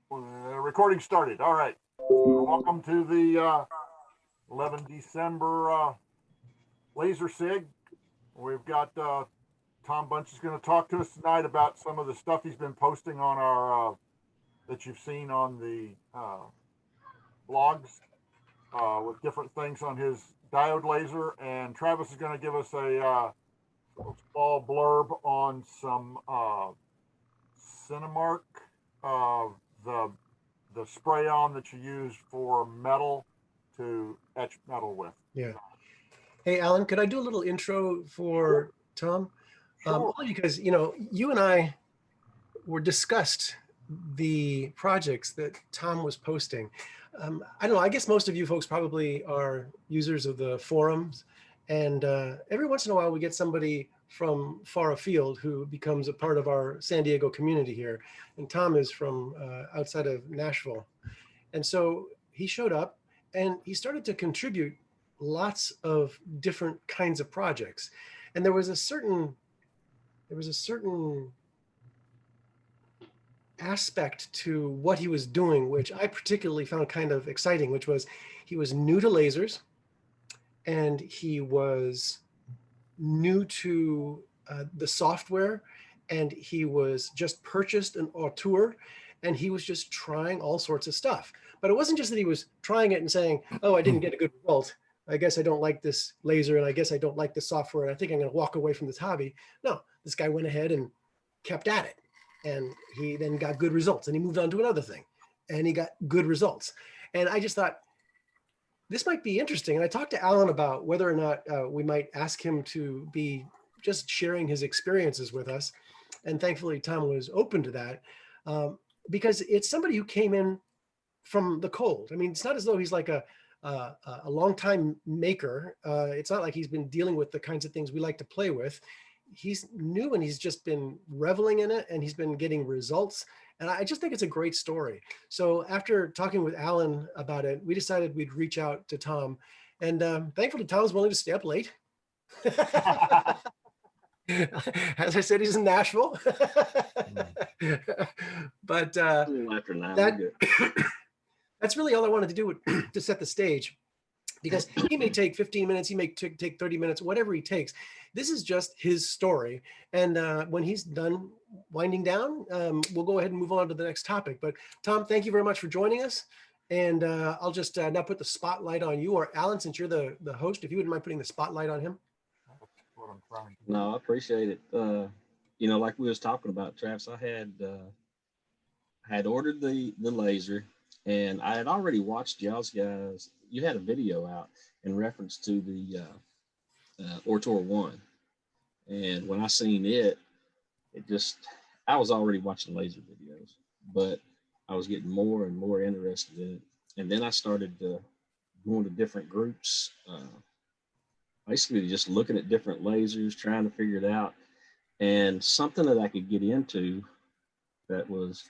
Recording started. All right. Welcome to the 11 December Laser SIG. We've got Tom Bunch is going to talk to us tonight about some of the stuff he's been posting on our that you've seen on the blogs with different things on his diode laser. And Travis is going to give us a small blurb on some Cinemark, the spray on that you use for metal to etch metal with. Yeah. Hey, Alan, could I do a little intro for Tom? Sure. Only because, you know, you and I were discussed the projects that Tom was posting. I don't know, I guess most of you folks probably are users of the forums. And every once in a while, we get somebody from far afield who becomes a part of our San Diego community here. And Tom is from outside of Nashville. And so he showed up and he started to contribute lots of different kinds of projects. And there was a certain aspect to what he was doing, which I particularly found kind of exciting, which was he was new to lasers and he was new to the software, and he was just purchased an auteur, and he was just trying all sorts of stuff. But it wasn't just that he was trying it and saying, oh, I didn't get a good result. I guess I don't like this laser, and I guess I don't like this software, and I think I'm going to walk away from this hobby. No, this guy went ahead and kept at it, and he then got good results, and he moved on to another thing, and he got good results. And I just thought, this might be interesting. And I talked to Alan about whether or not we might ask him to be just sharing his experiences with us. And thankfully, Tom was open to that because it's somebody who came in from the cold. I mean, it's not as though he's like a longtime maker. It's not like he's been dealing with the kinds of things we like to play with. He's new and he's just been reveling in it, and he's been getting results. And I just think it's a great story. So after talking with Alan about it, we decided we'd reach out to Tom. And thankfully, Tom's willing to stay up late. As I said, he's in Nashville. But that's really all I wanted to do to set the stage. Because he may take 15 minutes, he may take 30 minutes, whatever he takes. This is just his story. And when he's done winding down, we'll go ahead and move on to the next topic. But Tom, thank you very much for joining us. And I'll just now put the spotlight on you, or Alan, since you're the host, if you wouldn't mind putting the spotlight on him. No, I appreciate it. You know, like we was talking about, Travis, I had ordered the laser, and I had already watched y'all's guys. You had a video out in reference to the Ortor 1. And when I seen it just, I was already watching laser videos, but I was getting more and more interested in it. And then I started going to different groups, basically just looking at different lasers, trying to figure it out. And something that I could get into that was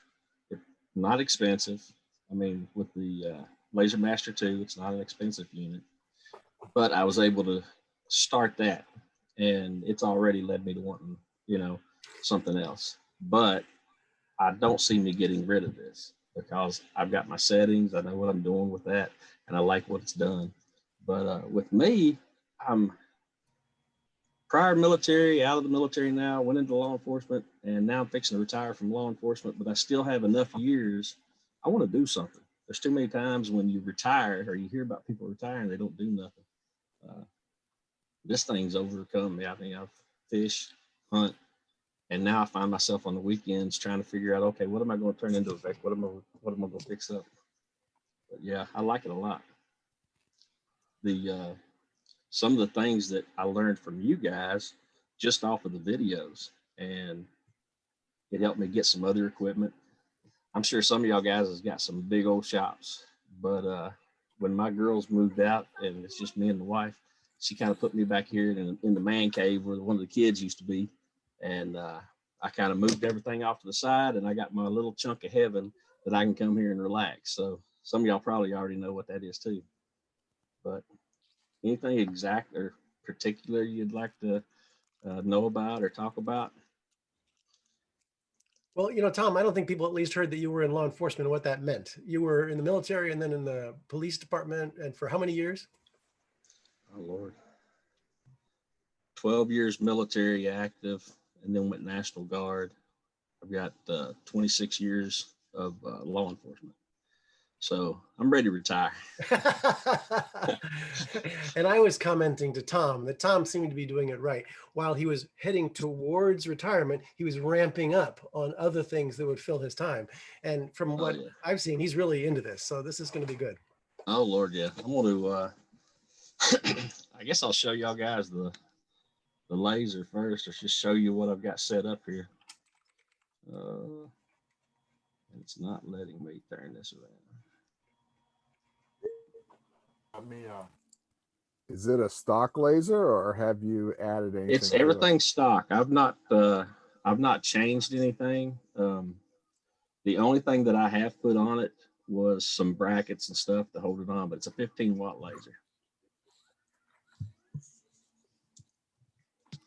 not expensive. I mean, with the Laser Master 2, it's not an expensive unit, but I was able to start that, and it's already led me to wanting, you know, something else. But I don't see me getting rid of this because I've got my settings, I know what I'm doing with that, and I like what it's done. But with me, I'm prior military, out of the military now, went into law enforcement, and now I'm fixing to retire from law enforcement, but I still have enough years. I want to do something. There's too many times when you retire or you hear about people retiring, they don't do nothing. This thing's overcome me. I mean, I've fished, hunt, and now I find myself on the weekends trying to figure out, okay, what am I going to turn into a vec? What am I going to fix up? But yeah, I like it a lot. The some of the things that I learned from you guys just off of the videos, and it helped me get some other equipment. I'm sure some of y'all guys has got some big old shops, but when my girls moved out and it's just me and the wife, she kind of put me back here in the man cave where one of the kids used to be. And I kind of moved everything off to the side, and I got my little chunk of heaven that I can come here and relax. So some of y'all probably already know what that is too. But anything exact or particular you'd like to know about or talk about? Well, Tom, I don't think people at least heard that you were in law enforcement and what that meant. You were in the military and then in the police department, and for how many years? Oh, Lord. 12 years military active, and then went National Guard. I've got 26 years of law enforcement. So I'm ready to retire. And I was commenting to Tom that Tom seemed to be doing it right. While he was heading towards retirement, he was ramping up on other things that would fill his time. And from what I've seen, he's really into this. So this is going to be good. Oh, Lord, yeah. I'm going to, I guess I'll show y'all guys the laser first, or just show you what I've got set up here. It's not letting me turn this around. Is it a stock laser, or have you added anything? It's everything stock. I've not changed anything. The only thing that I have put on it was some brackets and stuff to hold it on, but it's a 15-watt laser.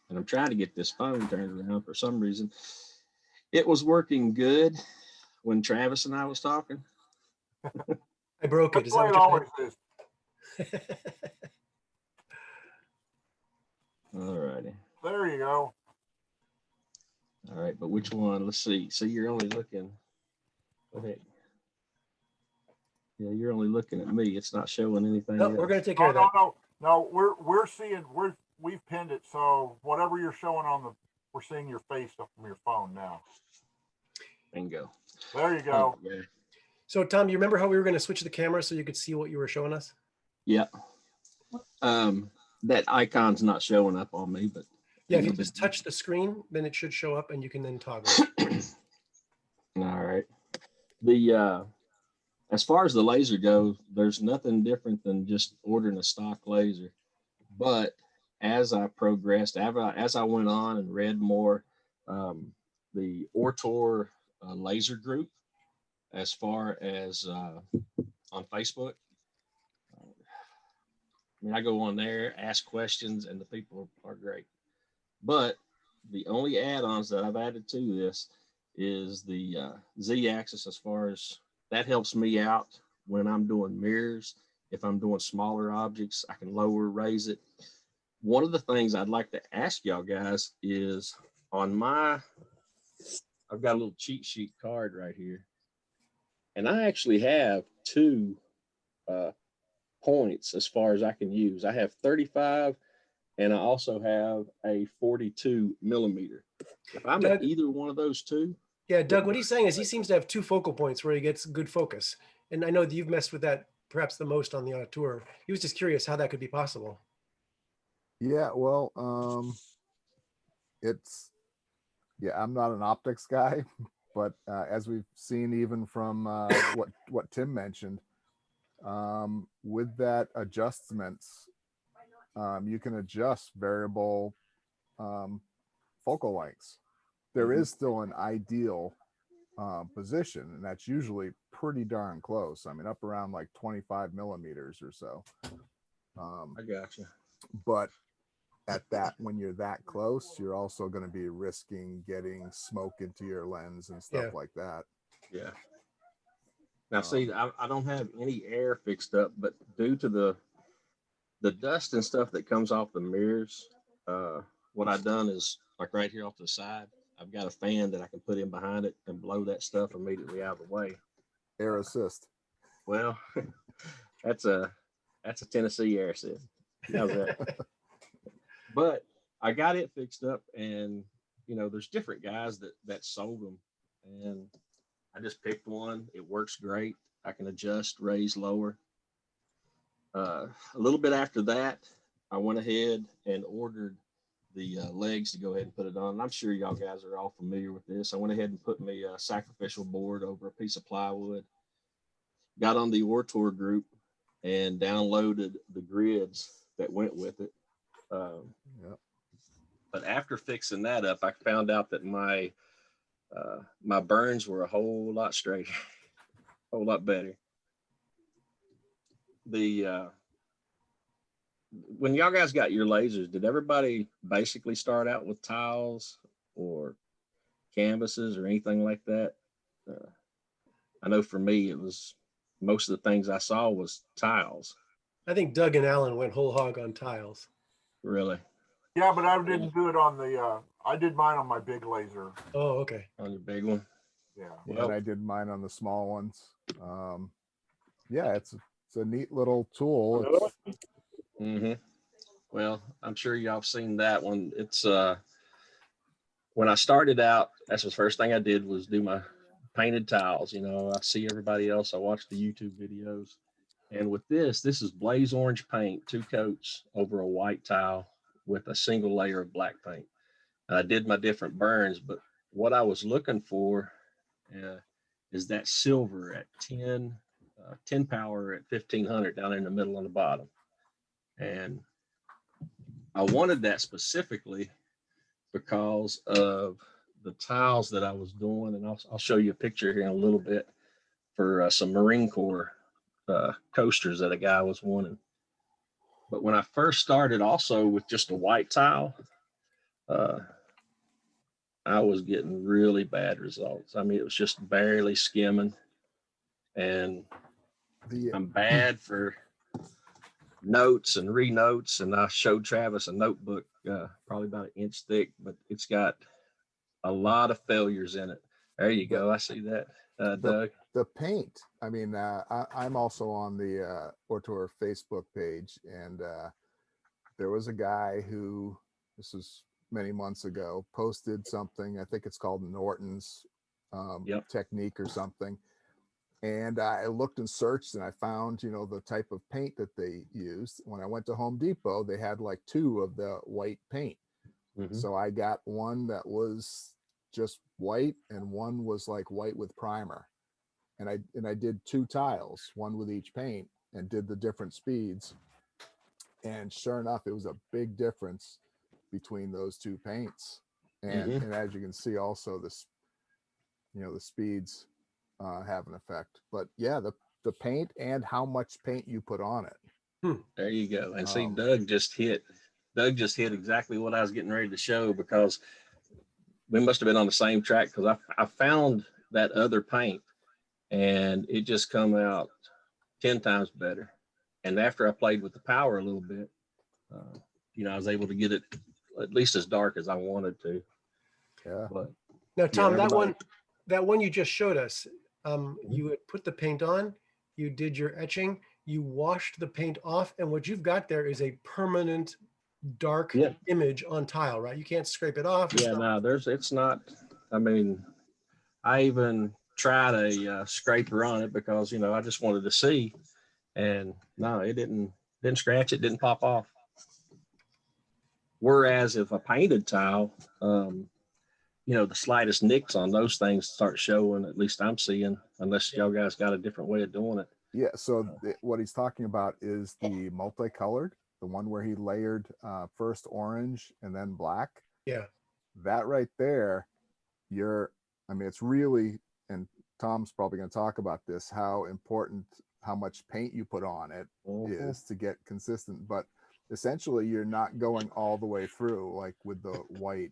And I'm trying to get this phone turned around for some reason. It was working good when Travis and I was talking. I broke it. Is that what it always is? All righty. There you go. All right, but which one? Let's see. So you're only looking. What the heck? Yeah, you're only looking at me. It's not showing anything. No, we're going to take care of that. No. We're seeing. We've pinned it. So whatever you're showing we're seeing your face up from your phone now. Bingo. There you go. Yeah. So Tom, you remember how we were going to switch the camera so you could see what you were showing us? Yeah. That icon's not showing up on me, but yeah, if you just touch the screen, then it should show up and you can then toggle. All right. The as far as the laser goes, there's nothing different than just ordering a stock laser. But as I progressed, as I went on and read more, the Ortor laser group, as far as on Facebook, I mean, I go on there, ask questions, and the people are great. But the only add-ons that I've added to this is the Z-axis. As far as that helps me out when I'm doing mirrors. If I'm doing smaller objects, I can lower, raise it. One of the things I'd like to ask y'all guys is on I've got a little cheat sheet card right here. And I actually have two points as far as I can use. I have 35 and I also have a 42 millimeter. If I'm at either one of those two. Yeah, Doug, what he's saying is he seems to have two focal points where he gets good focus. And I know that you've messed with that perhaps the most on the tour. He was just curious how that could be possible. Yeah, well, I'm not an optics guy, but as we've seen even from what Tim mentioned, with that adjustments, you can adjust variable focal lengths. There is still an ideal position, and that's usually pretty darn close. I mean, up around like 25 millimeters or so. I gotcha. But at that, when you're that close, you're also going to be risking getting smoke into your lens and stuff like that. Yeah. Now, see, I don't have any air fixed up, but due to the dust and stuff that comes off the mirrors, what I've done is, like right here off to the side, I've got a fan that I can put in behind it and blow that stuff immediately out of the way. Air assist. Well, that's a Tennessee air assist. How's that? But I got it fixed up, and there's different guys that sold them, and I just picked one. It works great. I can adjust, raise, lower. A little bit after that, I went ahead and ordered the legs to go ahead and put it on. And I'm sure y'all guys are all familiar with this. I went ahead and put me a sacrificial board over a piece of plywood, got on the Ortor group, and downloaded the grids that went with it. But after fixing that up, I found out that my burns were a whole lot straighter, a whole lot better. When y'all guys got your lasers, did everybody basically start out with tiles, or canvases or anything like that. I know for me, it was most of the things I saw was tiles. I think Doug and Alan went whole hog on tiles. Really? Yeah, but I didn't do it on the, I did mine on my big laser. Oh, okay. On your big one? Yeah. Yeah, and I did mine on the small ones. Yeah, it's a neat little tool. Mm-hmm. Well, I'm sure y'all have seen that one. It's when I started out, that's the first thing I did was do my painted tiles. You know, I see everybody else. I watch the YouTube videos. And with this is blaze orange paint, 2 coats over a white tile with a single layer of black paint. And I did my different burns, but what I was looking for is that silver at 10 power at 1500 down in the middle on the bottom. And I wanted that specifically because of the tiles that I was doing. And I'll show you a picture here in a little bit for some Marine Corps coasters that a guy was wanting. But when I first started also with just a white tile, I was getting really bad results. I mean, it was just barely skimming, and I'm bad for notes and renotes. And I showed Travis a notebook, probably about 1 inch thick, but it's got a lot of failures in it. There you go. I see that, Doug. The paint. I mean, I'm also on the Ortor Facebook page, and there was a guy who, this was many months ago, posted something. I think it's called Norton's technique or something. And I looked and searched, and I found, you know, the type of paint that they used. When I went to Home Depot, they had like 2 of the white paint. Mm-hmm. So I got one that was just white, and one was like white with primer. And I did 2 tiles, one with each paint, and did the different speeds. And sure enough, it was a big difference between those 2 paints. And and as you can see, also this, you know, the speeds have an effect. But yeah, the paint and how much paint you put on it. There you go. And see, Doug just hit exactly what I was getting ready to show, because we must have been on the same track, because I found that other paint and it just come out 10 times better. And after I played with the power a little bit, you know, I was able to get it at least as dark as I wanted to. Yeah. But now, Tom, that one you just showed us, you had put the paint on, you did your etching, you washed the paint off, and what you've got there is a permanent dark image on tile, right? You can't scrape it off. Yeah, no, it's not. I mean, I even tried a scraper on it because, you know, I just wanted to see, and no, it didn't scratch, it didn't pop off. Whereas if a painted tile, you know, the slightest nicks on those things start showing, at least I'm seeing, unless y'all guys got a different way of doing it. Yeah, so what he's talking about is the multicolored, the one where he layered first orange and then black. Yeah. That right there, I mean, it's really, and Tom's probably going to talk about this, how important how much paint you put on it is to get consistent. But essentially, you're not going all the way through, like with the white.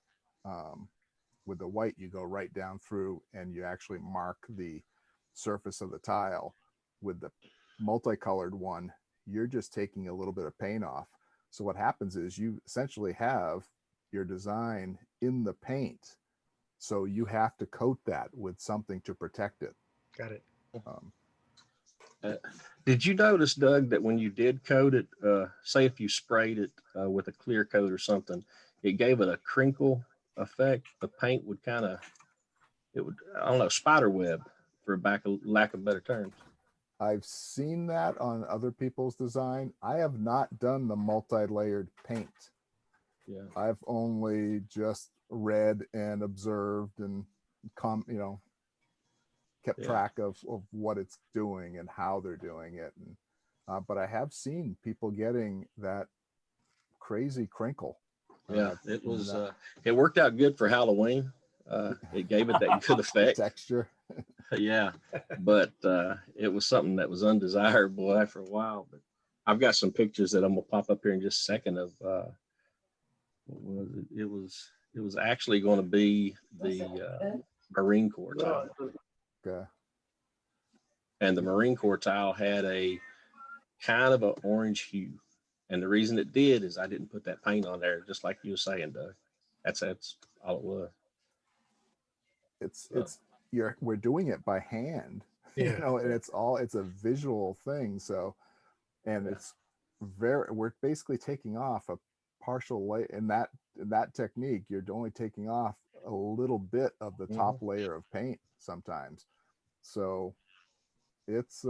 With the white, you go right down through and you actually mark the surface of the tile. With the multicolored one, you're just taking a little bit of paint off. So what happens is you essentially have your design in the paint. So you have to coat that with something to protect it. Got it. Did you notice, Doug, that when you did coat it, say if you sprayed it with a clear coat or something, it gave it a crinkle effect? The paint would kind of, it would, I don't know, spider web, for lack of better terms. I've seen that on other people's design. I have not done the multi-layered paint. Yeah, I've only just read and observed and kept track of what it's doing and how they're doing it. And but I have seen people getting that crazy crinkle. Yeah, it was. It worked out good for Halloween. It gave it that good effect. Texture. Yeah, but it was something that was undesirable after a while. But I've got some pictures that I'm gonna pop up here in just a second of what was it? It was actually going to be the Marine Corps tile. Okay. And the Marine Corps tile had a kind of an orange hue. And the reason it did is I didn't put that paint on there, just like you were saying, Doug. That's all it was. We're doing it by hand, Yeah. you know, and it's a visual thing. So, and we're basically taking off a partial layer in that technique. You're only taking off a little bit of the top layer of paint sometimes. So it's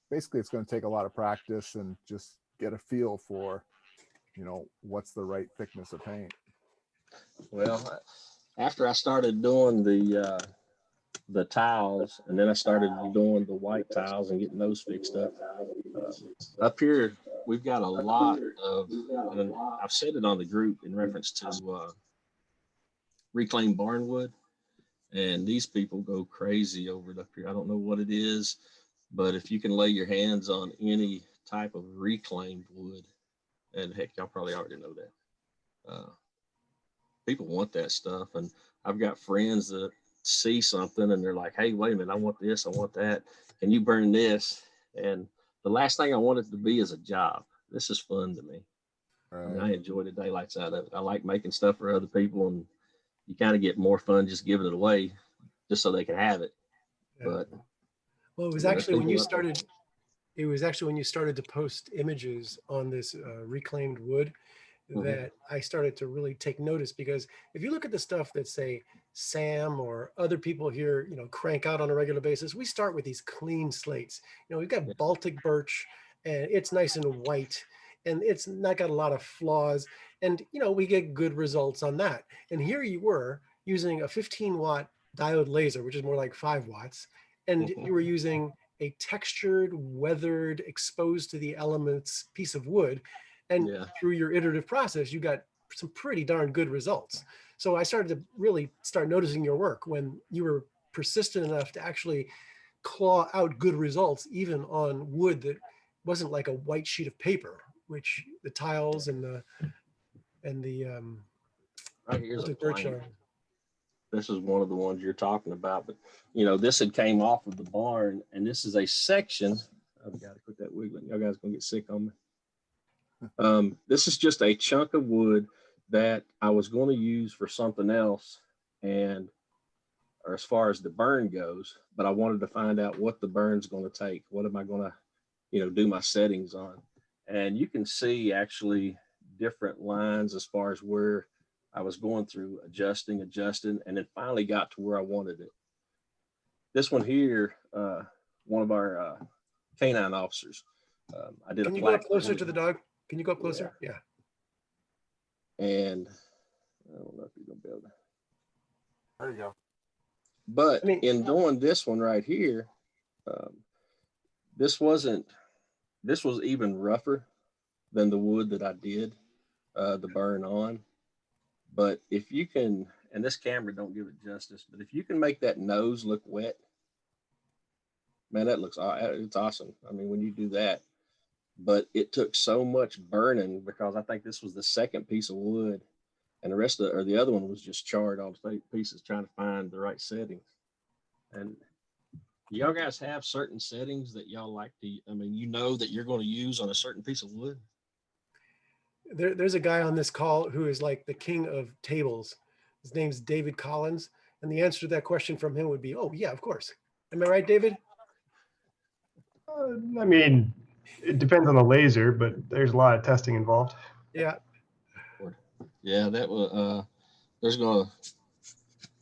it's going to take a lot of practice and just get a feel for, you know, what's the right thickness of paint. Well, after I started doing the tiles, and then I started doing the white tiles and getting those fixed up. Up here, we've got a lot of, and I've said it on the group in reference to reclaimed barnwood, and these people go crazy over it up here. I don't know what it is, but if you can lay your hands on any type of reclaimed wood, and heck, y'all probably already know that. People want that stuff, and I've got friends that see something and they're like, hey, wait a minute, I want this, I want that. Can you burn this? And the last thing I want it to be is a job. This is fun to me. Right. I mean, I enjoy the daylights out of it. I like making stuff for other people, and you kind of get more fun just giving it away just so they can have it. Yeah. But well, it was actually when you started. It was actually when you started to post images on this reclaimed wood that I started to really take notice, because if you look at the stuff that, say, Sam or other people here, you know, crank out on a regular basis, we start with these clean slates. You know, we've got Baltic birch, and it's nice and white, and it's not got a lot of flaws, and you know, we get good results on that. And here you were using a 15-watt diode laser, which is more like 5 watts, and you were using a textured, weathered, exposed to the elements piece of wood. And through your iterative process, you got some pretty darn good results. So I started to really start noticing your work when you were persistent enough to actually claw out good results, even on wood that wasn't like a white sheet of paper, which the tiles and the right here's a birch are. This is one of the ones you're talking about, but you know, this had came off of the barn, and this is a section. I've got to quit that wiggling. Y'all guys gonna get sick on me. This is just a chunk of wood that I was going to use for something else, or as far as the burn goes, but I wanted to find out what the burn's going to take. What am I going to, you know, do my settings on? And you can see actually different lines as far as where I was going through adjusting, and then finally got to where I wanted it. This one here, one of our canine officers, I did. Can you go up closer to the dog? Can you go up closer? Yeah. And I don't know if you're gonna be able to. There you go. But in doing this one right here, this was even rougher than the wood that I did the burn on. But if you can, and this camera don't give it justice, but if you can make that nose look wet, man, it's awesome. I mean, when you do that. But it took so much burning, because I think this was the second piece of wood, and the other one was just charred all the pieces, trying to find the right settings. And y'all guys have certain settings that y'all like to, I mean, you know, that you're going to use on a certain piece of wood? There's a guy on this call who is like the king of tables. His name's David Collins. And the answer to that question from him would be, oh yeah, of course. Am I right, David? I mean, it depends on the laser, but there's a lot of testing involved. Yeah. Yeah, that was,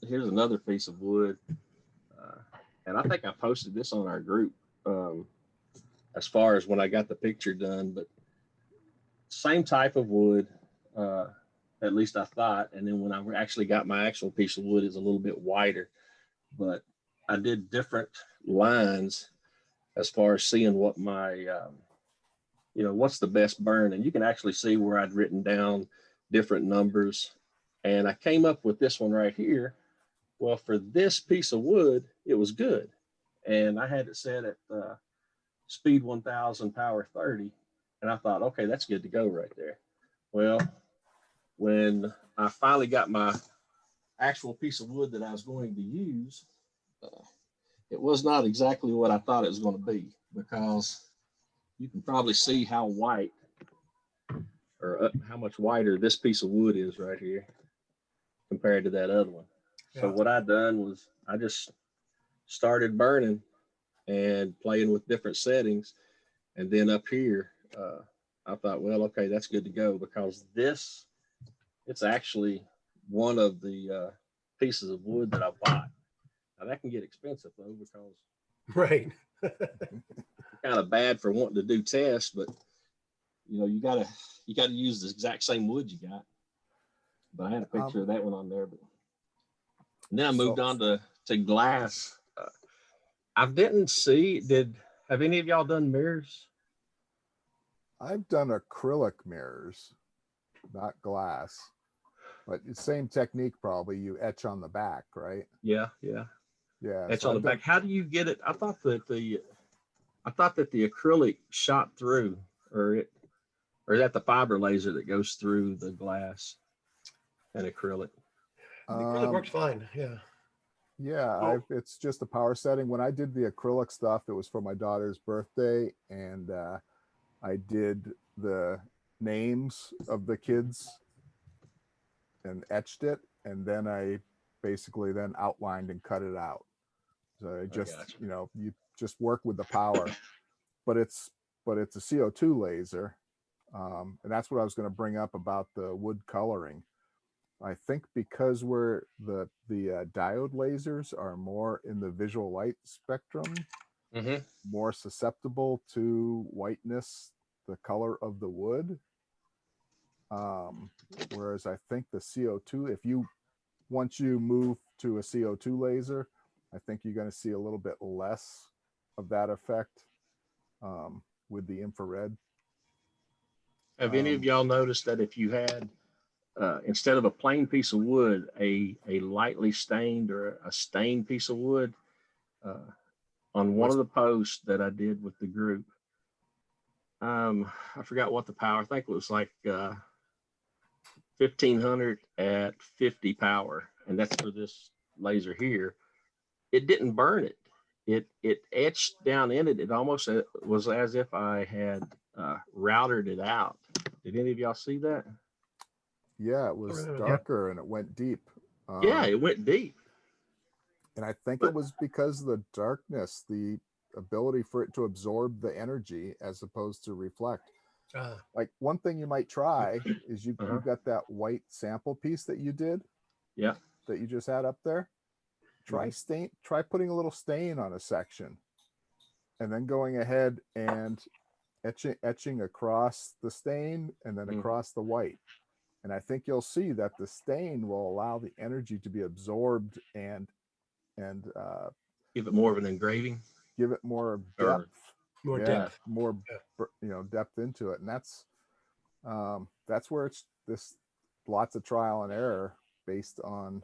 here's another piece of wood. And I think I posted this on our group as far as when I got the picture done, but same type of wood, at least I thought. And then when I actually got my actual piece of wood, it's a little bit wider, but I did different lines as far as seeing what my, you know, what's the best burn. And you can actually see where I'd written down different numbers. And I came up with this one right here. Well, for this piece of wood, it was good. And I had it set at speed 1000, power 30. And I thought, okay, that's good to go right there. Well, when I finally got my actual piece of wood that I was going to use, it was not exactly what I thought it was going to be, because you can probably see how white or how much whiter this piece of wood is right here compared to that other one. So what I done was I just started burning and playing with different settings. And then up here, I thought, well, okay, that's good to go, because this, it's actually one of the pieces of wood that I bought. Now that can get expensive though, because Right. kind of bad for wanting to do tests, but you know, you gotta use the exact same wood you got. But I had a picture of that one on there. But and then I moved on to glass. I didn't see. Have any of y'all done mirrors? I've done acrylic mirrors, not glass, but the same technique probably. You etch on the back, right? Yeah. Etch so on the back. How do you get it? I thought that the acrylic shot through, or is that the fiber laser that goes through the glass and acrylic? The acrylic worked fine. Yeah. It's just a power setting. When I did the acrylic stuff, it was for my daughter's birthday, and I did the names of the kids and etched it, and then I basically then outlined and cut it out. So I just, you just work with the power, but it's a CO2 laser. And that's what I was going to bring up about the wood coloring. I think because the diode lasers are more in the visual light spectrum, more susceptible to whiteness, the color of the wood. Whereas I think the CO2, once you move to a CO2 laser, I think you're going to see a little bit less of that effect with the infrared. Have any of y'all noticed that if you had, instead of a plain piece of wood, a lightly stained or a stained piece of wood, on one of the posts that I did with the group, I forgot what the power, I think it was like 1500 at 50 power, and that's for this laser here. It didn't burn it. It etched down in it. It almost was as if I had routed it out. Did any of y'all see that? Yeah, it was darker and it went deep. Yeah, it went deep. And I think it was because of the darkness, the ability for it to absorb the energy as opposed to reflect. Like one thing you might try is you've got that white sample piece that you did. Yeah. That you just had up there. Try putting a little stain on a section, and then going ahead and etching across the stain and then across the white. And I think you'll see that the stain will allow the energy to be absorbed and give it more of an engraving, give it more depth, more depth into it. And that's where it's lots of trial and error based on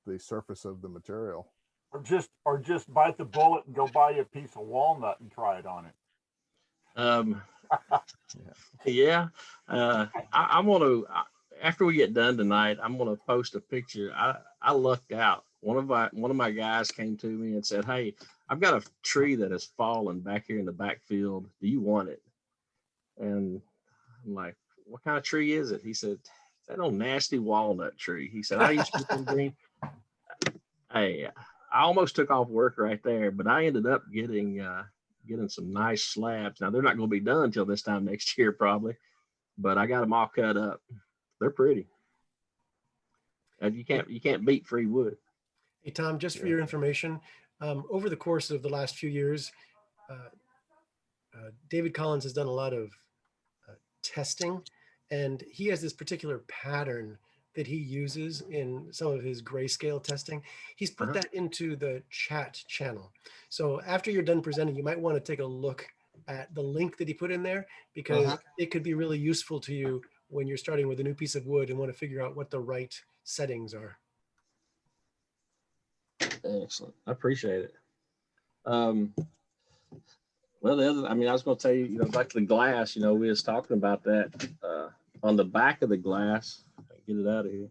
the surface of the material. Or just bite the bullet and go buy you a piece of walnut and try it on it. I'm gonna, after we get done tonight, I'm gonna post a picture. I lucked out. One of my guys came to me and said, "Hey, I've got a tree that has fallen back here in the backfield. Do you want it?" And I'm like, "What kind of tree is it?" He said, "That old nasty walnut tree." He said, "I used to put green." Hey, I almost took off work right there, but I ended up getting some nice slabs. Now they're not going to be done until this time next year probably, but I got them all cut up. They're pretty. And you can't beat free wood. Hey Tom, just for your information, over the course of the last few years, David Collins has done a lot of testing, and he has this particular pattern that he uses in some of his grayscale testing. He's put that into the chat channel. So after you're done presenting, you might want to take a look at the link that he put in there, because it could be really useful to you when you're starting with a new piece of wood and want to figure out what the right settings are. Excellent. I appreciate it. Well, the other, I was going to tell you, like the glass, we was talking about that. on the back of the glass, get it out of here.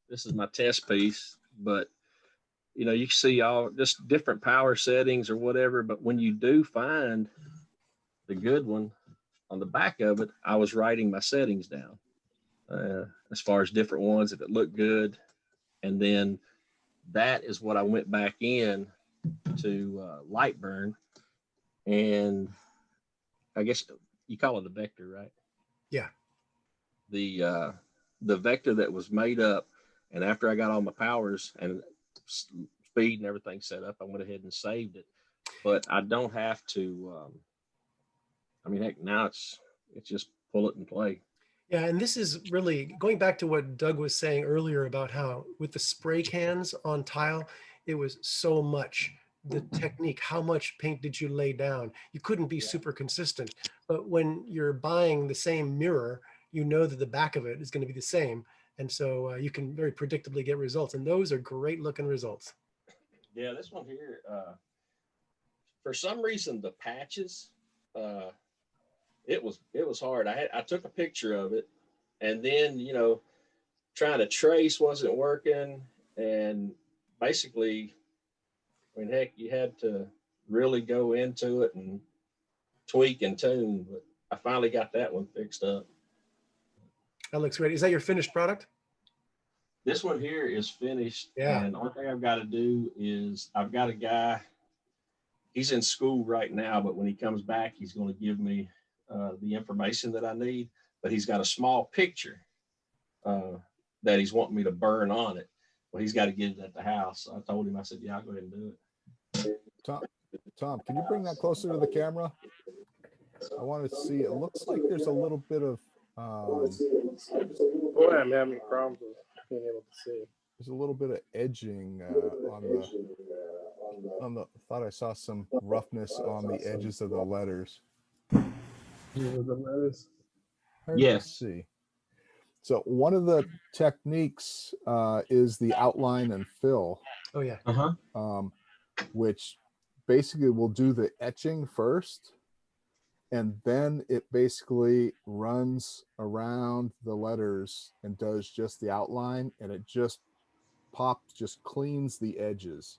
This is my test piece, but you know, you see all just different power settings or whatever. But when you do find the good one, on the back of it, I was writing my settings down as far as different ones if it looked good. And then that is what I went back in to Lightburn. And I guess you call it a vector, right? Yeah. The vector that was made up. And after I got all my powers and speed and everything set up, I went ahead and saved it. But I don't have to, I mean, heck, now it's just pull it and play. Yeah, and this is really going back to what Doug was saying earlier about how with the spray cans on tile, it was so much the technique. How much paint did you lay down? You couldn't be super consistent. But when you're buying the same mirror, you know that the back of it is going to be the same. And so you can very predictably get results. And those are great looking results. Yeah, this one here, for some reason, the patches, it was hard. I took a picture of it, and then, you know, trying to trace wasn't working. And basically, I mean, heck, you had to really go into it and tweak and tune. But I finally got that one fixed up. That looks great. Is that your finished product? This one here is finished. Yeah. And the only thing I've got to do is I've got a guy, he's in school right now, but when he comes back, he's going to give me the information that I need. But he's got a small picture that he's wanting me to burn on it. Well, he's got to get it at the house. So I told him, I said, yeah, I'll go ahead and do it. Tom, can you bring that closer to the camera? I want to see. It looks like there's a little bit of. Boy, I'm having problems with being able to see. There's a little bit of edging on the. Thought I saw some roughness on the edges of the letters. Yes. See. So one of the techniques is the outline and fill. Oh yeah. Which basically will do the etching first, and then it basically runs around the letters and does just the outline, and it just cleans the edges.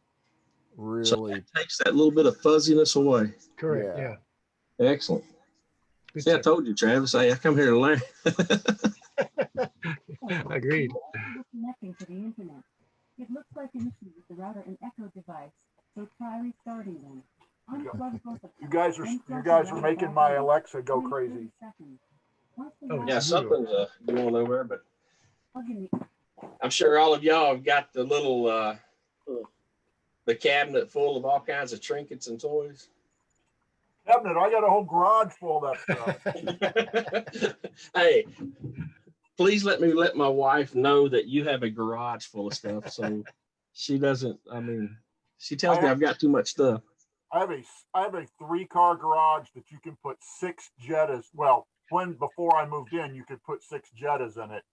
Really, so it takes that little bit of fuzziness away. Correct. Yeah. Excellent. See, I told you, Travis. I come here to learn. Agreed. Connecting to the internet. It looks like an issue with the router and echo device, so try restarting them. You guys are making my Alexa go crazy. Oh, yeah, something's going over, but I'm sure all of y'all have got the little the cabinet full of all kinds of trinkets and toys. Cabinet, I got a whole garage full of that stuff. Hey, please let my wife know that you have a garage full of stuff, so she doesn't. I mean, she tells me I've got too much stuff. I have a 3-car garage that you can put 6 Jettas. Well, before I moved in, you could put 6 Jettas in it.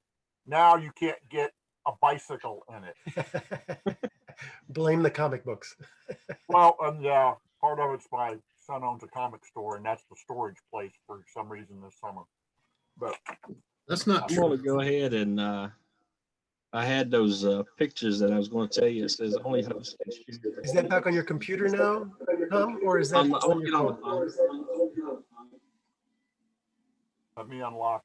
Now you can't get a bicycle in it. Blame the comic books. Well, yeah, part of it's my son owns a comic store, and that's the storage place for some reason this summer. But that's not true. I'm going to go ahead and I had those pictures that I was going to tell you. It says only host can share. Is that back on your computer now, Tom, or is that on your phone? Let me unlock.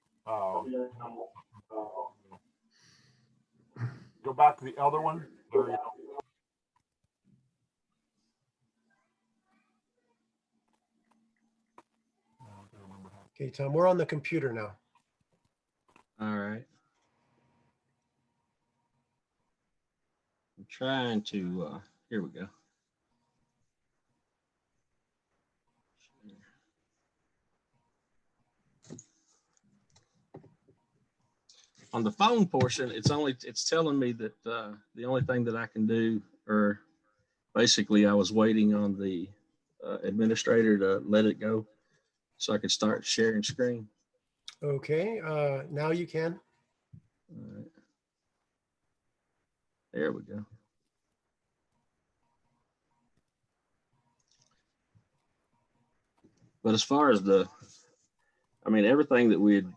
Go back to the other one. There you go. Okay, Tom, we're on the computer now. All right. I'm trying to, here we go. On the phone portion, it's telling me that the only thing that I can do, or basically I was waiting on the administrator to let it go so I could start sharing screen. Okay, now you can. All right. There we go. But as far as I mean, everything that we had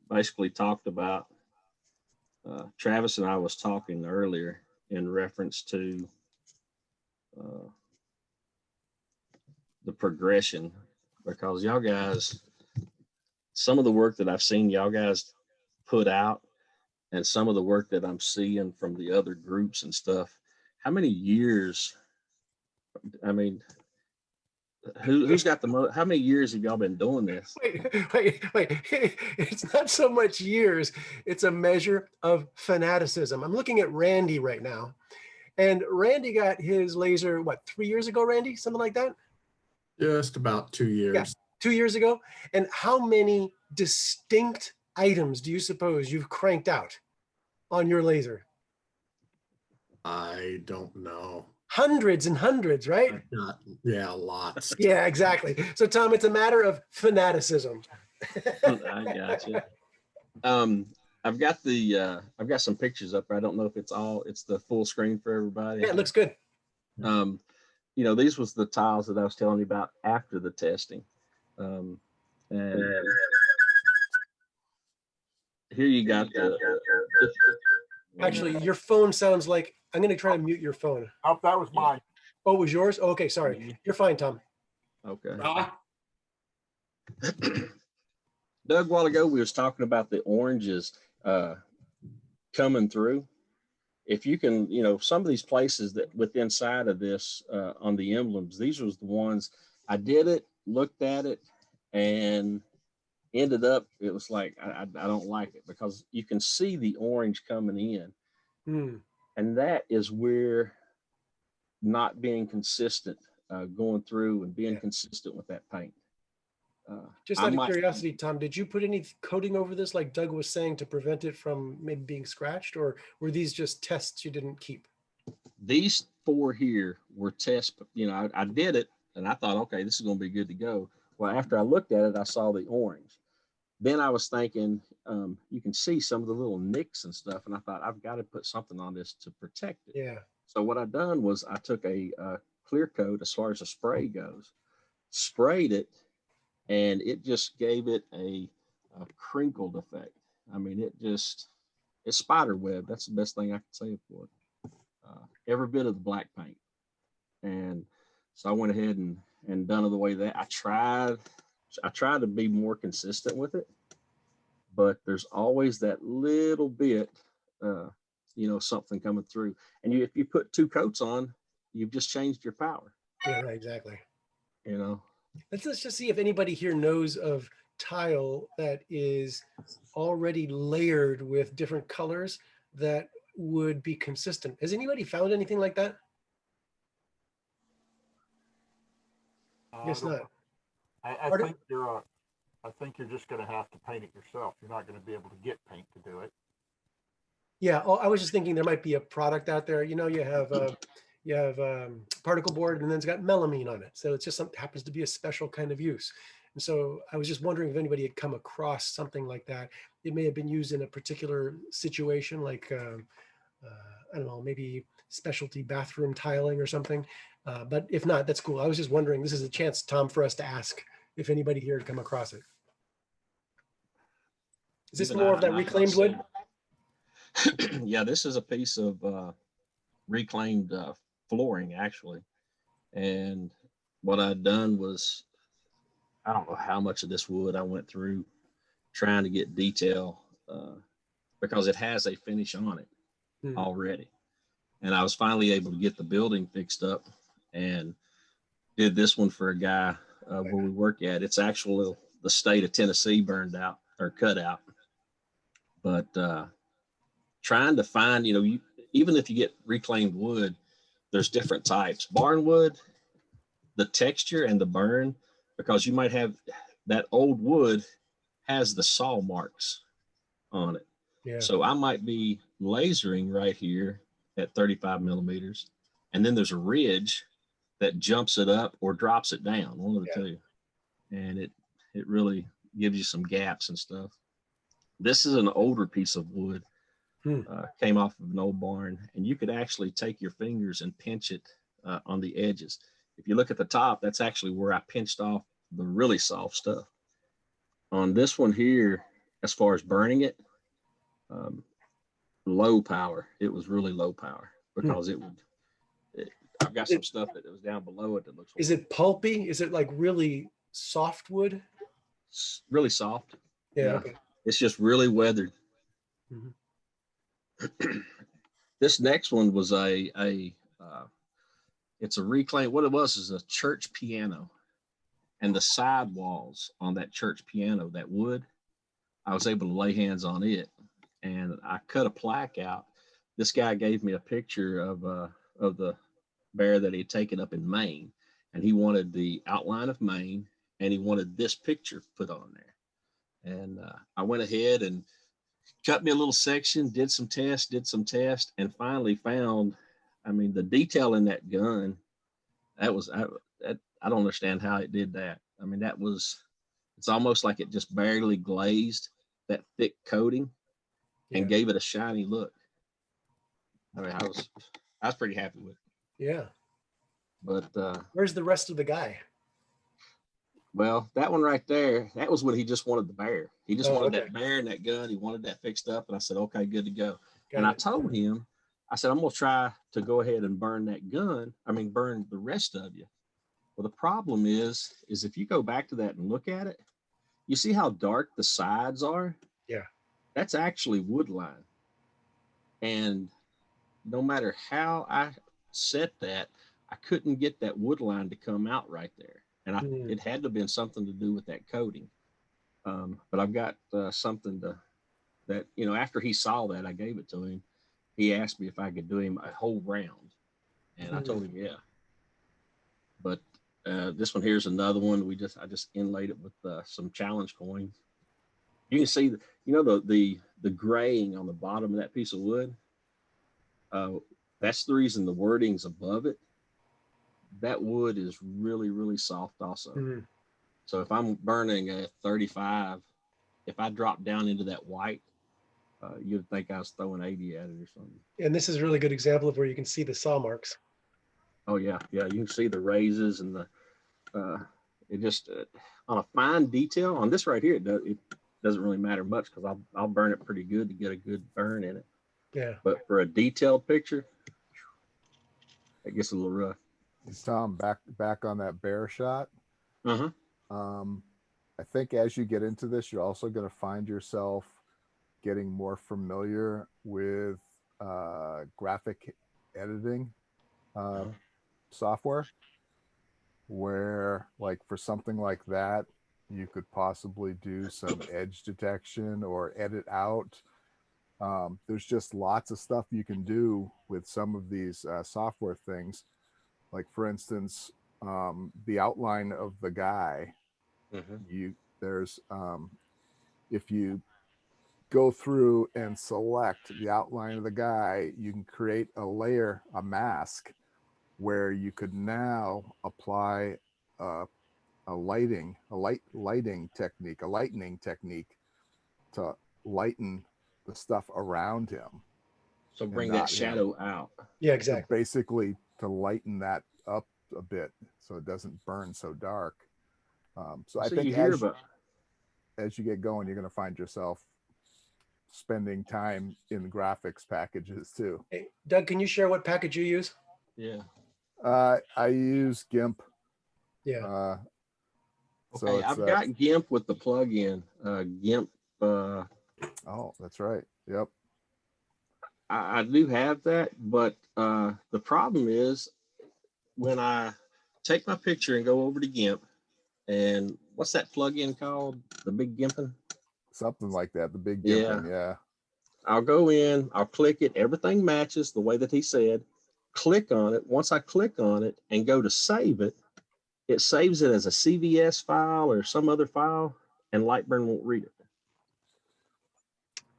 basically talked about, Travis and I was talking earlier in reference to the progression, because y'all guys, some of the work that I've seen y'all guys put out and some of the work that I'm seeing from the other groups and stuff, how many years, I mean, who's got the most, how many years have y'all been doing this? Wait. It's not so much years. It's a measure of fanaticism. I'm looking at Randy right now. And Randy got his laser, what, 3 years ago, Randy? Something like that? Just about 2 years. Yeah, 2 years ago. And how many distinct items do you suppose you've cranked out on your laser? I don't know. Hundreds and hundreds, right? Yeah, lots. Yeah, exactly. So Tom, it's a matter of fanaticism. I got you. I've got some pictures up there. I don't know if it's the full screen for everybody. Yeah, it looks good. You know, these was the tiles that I was telling you about after the testing. And here you got Actually, your phone sounds like, I'm going to try to mute your phone. Oh, that was mine. Oh, it was yours? Oh, okay, sorry. You're fine, Tom. Okay. Doug, a while ago, we was talking about the oranges coming through. If you can, you know, some of these places that within inside of this on the emblems, these was the ones I did it, looked at it, and ended up, it was like, I don't like it, because you can see the orange coming in. And that is where not being consistent, going through and being consistent with that paint. Just out of curiosity, Tom, did you put any coating over this, like Doug was saying, to prevent it from maybe being scratched, or were these just tests you didn't keep? These 4 here were tests. You know, I did it and I thought, okay, this is going to be good to go. Well, after I looked at it, I saw the orange. Then I was thinking, you can see some of the little nicks and stuff, and I thought, I've got to put something on this to protect it. Yeah. So what I done was I took a clear coat, as far as the spray goes, sprayed it, and it just gave it a crinkled effect. I mean, it's spider web. That's the best thing I can say for it. Every bit of the black paint. And so I went ahead and done it the way that I tried to be more consistent with it, but there's always that little bit, you know, something coming through. And if you put 2 coats on, you've just changed your power. Yeah, right, exactly. You know, let's just see if anybody here knows of tile that is already layered with different colors that would be consistent. Has anybody found anything like that? Guess not. I think you're just going to have to paint it yourself. You're not going to be able to get paint to do it. Yeah, I was just thinking there might be a product out there. You know, you have particle board, and then it's got melamine on it. So it's just something happens to be a special kind of use. And so I was just wondering if anybody had come across something like that. It may have been used in a particular situation, like I don't know, maybe specialty bathroom tiling or something. But if not, that's cool. I was just wondering. This is a chance, Tom, for us to ask if anybody here had come across it. Is this more of that reclaimed wood? Yeah, this is a piece of reclaimed flooring, actually. And what I'd done was, I don't know how much of this wood I went through trying to get detail, because it has a finish on it already. And I was finally able to get the building fixed up and did this one for a guy where we work at. It's actually the state of Tennessee burned out or cut out. But trying to find, you know, even if you get reclaimed wood, there's different types. Barn wood, the texture and the burn, because you might have that old wood has the saw marks on it. Yeah. So I might be lasering right here at 35 millimeters, and then there's a ridge that jumps it up or drops it down, one of the two. And it really gives you some gaps and stuff. This is an older piece of wood, came off of an old barn, and you could actually take your fingers and pinch it on the edges. If you look at the top, that's actually where I pinched off the really soft stuff. on this one here, as far as burning it, low power. It was really low power because I've got some stuff that was down below it that looks. Is it pulpy? Is it like really soft wood? It's really soft. Yeah. Okay. It's just really weathered. This next one was it's a reclaim. What it was is a church piano, and the side walls on that church piano, that wood, I was able to lay hands on it, and I cut a plaque out. This guy gave me a picture of the bear that he'd taken up in Maine, and he wanted the outline of Maine, and he wanted this picture put on there. And I went ahead and cut me a little section, did some tests, and finally found, I mean, the detail in that gun, I don't understand how it did that. I mean, it's almost like it just barely glazed that thick coating and gave it a shiny look. I mean, I was pretty happy with it. Yeah. But where's the rest of the guy? Well, that one right there, that was when he just wanted the bear. He just wanted that bear and that gun. He wanted that fixed up. And I said, okay, good to go. I told him, I said, I'm going to try to go ahead and burn that gun. I mean, burn the rest of you. Well, the problem is if you go back to that and look at it, you see how dark the sides are? Yeah. That's actually wood line. And no matter how I set that, I couldn't get that wood line to come out right there. And it had to have been something to do with that coating. But I've got something that, you know, after he saw that, I gave it to him. He asked me if I could do him a whole round. And I told him, yeah. But this one here's another one. I just inlaid it with some challenge coins. You can see, the graying on the bottom of that piece of wood. That's the reason the wording's above it. That wood is really, really soft also. So if I'm burning a 35, if I drop down into that white, you'd think I was throwing 80 at it or something. And this is a really good example of where you can see the saw marks. Oh yeah. You can see the raises and it just, on a fine detail on this right here, it doesn't really matter much because I'll burn it pretty good to get a good burn in it. Yeah. But for a detailed picture, it gets a little rough. Tom, back on that bear shot. I think as you get into this, you're also going to find yourself getting more familiar with graphic editing software, where like for something like that, you could possibly do some edge detection or edit out. There's just lots of stuff you can do with some of these software things. Like for instance, the outline of the guy, if you go through and select the outline of the guy, you can create a layer, a mask, where you could now apply a lightning technique to lighten the stuff around him. So bring that shadow out. Yeah, exactly. So basically to lighten that up a bit so it doesn't burn so dark. So I think as you get going, you're going to find yourself spending time in graphics packages too. Hey, Doug, can you share what package you use? Yeah. I use GIMP. Yeah. Okay, I've got GIMP with the plugin. GIMP. Oh, that's right. Yep. I do have that, but the problem is when I take my picture and go over to GIMP, and what's that plugin called? The big Gimping? Something like that. The big Gimping, yeah. I'll go in, I'll click it. Everything matches the way that he said. Click on it. Once I click on it and go to save it, it saves it as a CVS file or some other file, and Lightburn won't read it.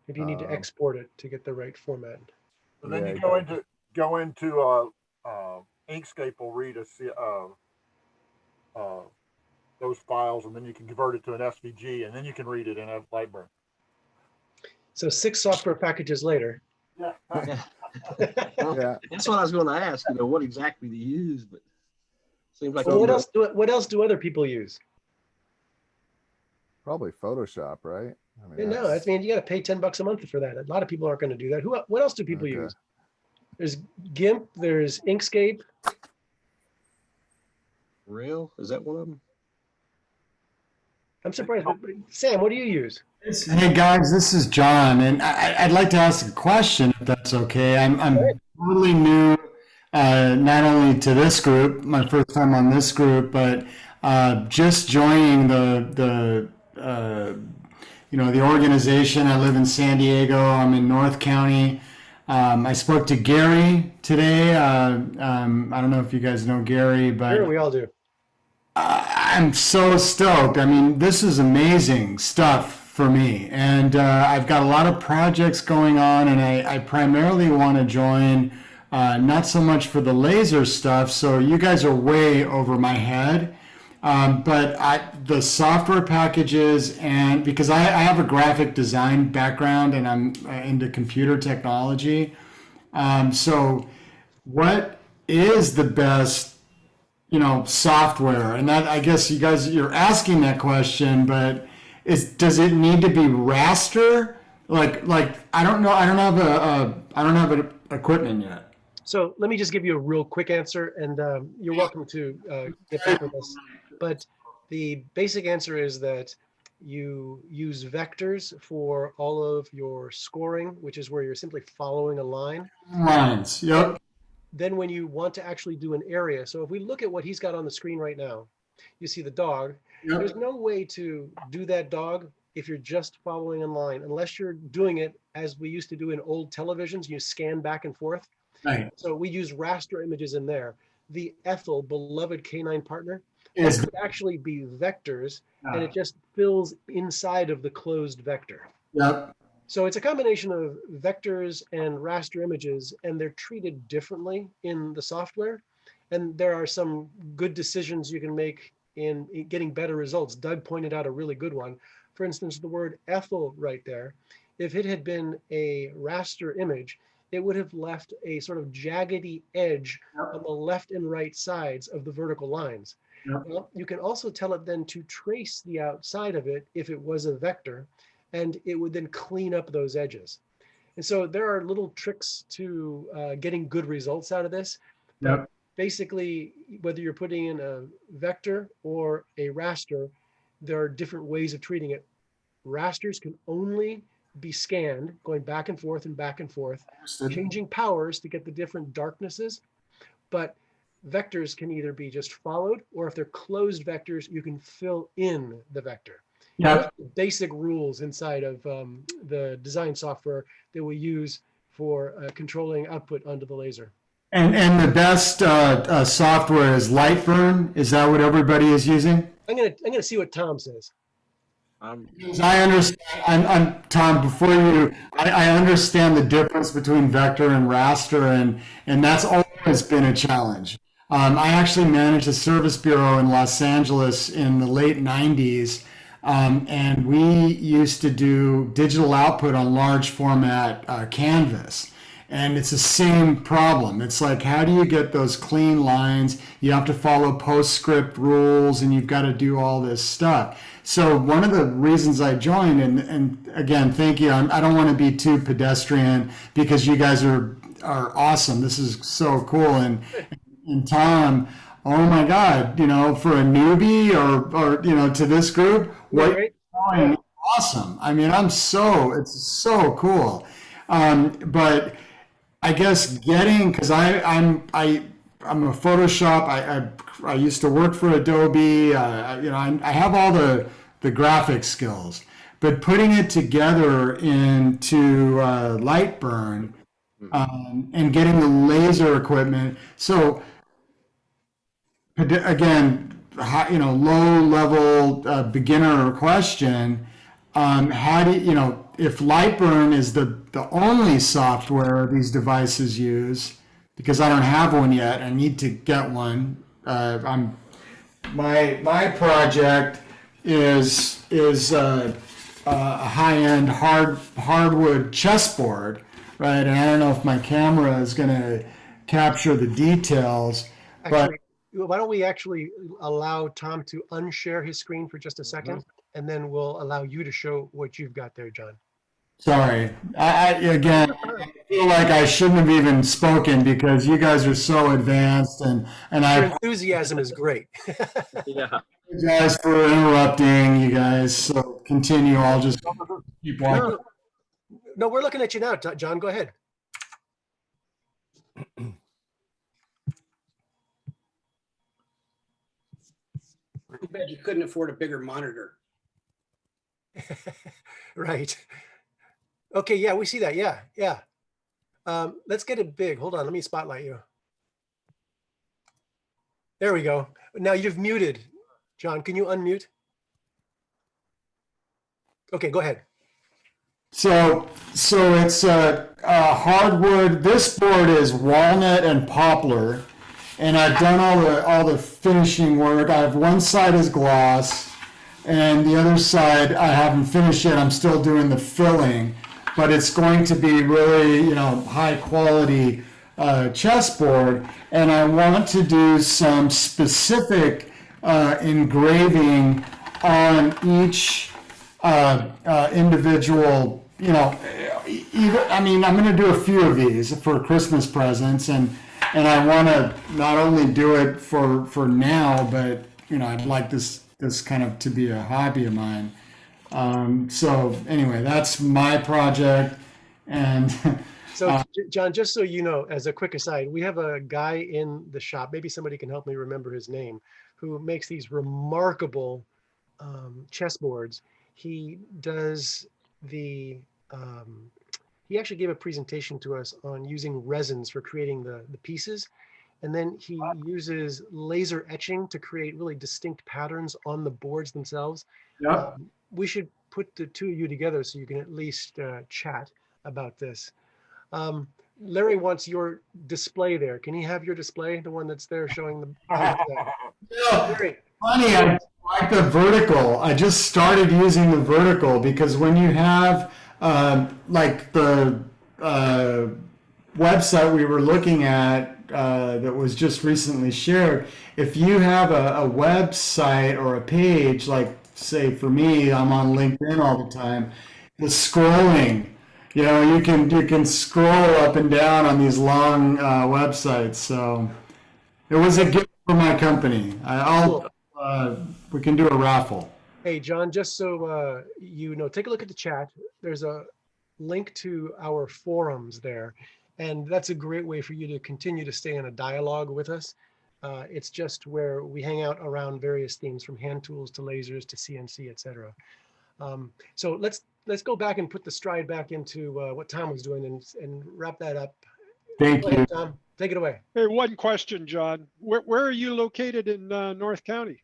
Maybe you need to export it to get the right format. So then you go into Inkscape will read those files, and then you can convert it to an SVG, and then you can read it in a Lightburn. So 6 software packages later. Yeah. Well, that's what I was going to ask. What exactly to use, but seems like. Well, what else do other people use? Probably Photoshop, right? I mean, No, I mean, you got to pay $10 a month for that. A lot of people aren't going to do that. What else do people Okay. use? There's GIMP, there's Inkscape. Real? Is that one of them? I'm surprised. But Sam, what do you use? Hey guys, this is John, and I'd like to ask a question if that's okay. I'm totally new, not only to this group, my first time on this group, but just joining the the organization. I live in San Diego. I'm in North County. I spoke to Gary today. I don't know if you guys know Gary, but Sure, we all do. I'm so stoked. I mean, this is amazing stuff for me. And I've got a lot of projects going on, and I primarily want to join, not so much for the laser stuff. So you guys are way over my head. But the software packages, and because I have a graphic design background and I'm into computer technology. So what is the best software? And that, I guess you're asking that question, but does it need to be raster? Like I don't know. I don't have an equipment yet. So let me just give you a real quick answer, and you're welcome to get back with us. But the basic answer is that you use vectors for all of your scoring, which is where you're simply following a line. Lines, yep. Then when you want to actually do an area, so if we look at what he's got on the screen right now, you see the dog. Yep. There's no way to do that dog if you're just following a line, unless you're doing it as we used to do in old televisions. You scan back and forth. Right. So we use raster images in there. The Ethel, beloved canine partner, Yes. could actually be vectors, and it just fills inside of the closed vector. Yep. So it's a combination of vectors and raster images, and they're treated differently in the software. And there are some good decisions you can make in getting better results. Doug pointed out a really good one. For instance, the word Ethel right there, if it had been a raster image, it would have left a sort of jaggedy edge on the left and right sides of the vertical lines. Yep. Well, you can also tell it then to trace the outside of it if it was a vector, and it would then clean up those edges. And so there are little tricks to getting good results out of this. Yep. Basically, whether you're putting in a vector or a raster, there are different ways of treating it. Rasters can only be scanned, going back and forth and back and forth, changing powers to get the different darknesses. But vectors can either be just followed, or if they're closed vectors, you can fill in the vector. Yeah. Basic rules inside of the design software that we use for controlling output onto the laser. And the best software is Lightburn. Is that what everybody is using? I'm gonna see what Tom says. I understand. I'm Tom. Before you, I understand the difference between vector and raster, and that's always been a challenge. I actually managed a service bureau in Los Angeles in the late '90s, and we used to do digital output on large format canvas. And it's the same problem. It's like, how do you get those clean lines? You have to follow PostScript rules, and you've got to do all this stuff. So one of the reasons I joined, and again, thank you. I don't want to be too pedestrian because you guys are awesome. This is so cool. And Tom, oh my God, for a newbie or to this group, what you're doing is awesome. I mean, it's so cool. But I guess because I'm a Photoshop. I used to work for Adobe. I have all the graphic skills, but putting it together into Lightburn and getting the laser equipment. So again, low level beginner question. How do if Lightburn is the only software these devices use, because I don't have one yet, I need to get one. My project is a high-end hardwood chessboard, right? And I don't know if my camera is going to capture the details. Actually, why don't we actually allow Tom to unshare his screen for just a second? and then we'll allow you to show what you've got there, John. Sorry. Again, I feel like I shouldn't have even spoken because you guys are so advanced, and Your I enthusiasm is great. Yeah. apologize for interrupting you guys. So continue. I'll just keep walking. No, we're looking at you now, John. Go ahead. Too bad you couldn't afford a bigger monitor. Right. Okay, yeah, we see that. Yeah, yeah. Let's get it big. Hold on, let me spotlight you. There we go. Now you've muted. John, can you unmute? Okay, go ahead. So it's a hardwood. This board is walnut and poplar, and I've done all the finishing work. I have one side is gloss, and the other side I haven't finished yet. I'm still doing the filling, but it's going to be really, high quality chessboard, and I want to do some specific engraving on each individual. I'm going to do a few of these for Christmas presents, and I want to not only do it for now, but I'd like this kind of to be a hobby of mine. So anyway, that's my project. And so John, just so you know, as a quick aside, we have a guy in the shop, maybe somebody can help me remember his name, who makes these remarkable chessboards. He does he actually gave a presentation to us on using resins for creating the pieces. And then he uses laser etching to create really distinct patterns on the boards themselves. Yep. We should put the two of you together so you can at least chat about this. Larry wants your display there. Can he have your display, the one that's there showing the... Larry. Funny, I like the vertical. I just started using the vertical because when you have like the website we were looking at that was just recently shared, if you have a website or a page, like say for me, I'm on LinkedIn all the time, the scrolling, you can scroll up and down on these long websites. So it was a gift for my company. We can do a raffle. Hey, John, just so take a look at the chat. There's a link to our forums there, and that's a great way for you to continue to stay in a dialogue with us. It's just where we hang out around various themes, from hand tools to lasers to CNC, etc. So let's go back and put the stride back into what Tom was doing and wrap that up. Thank you, Tom. Take it away. Hey, one question, John. Where are you located in North County?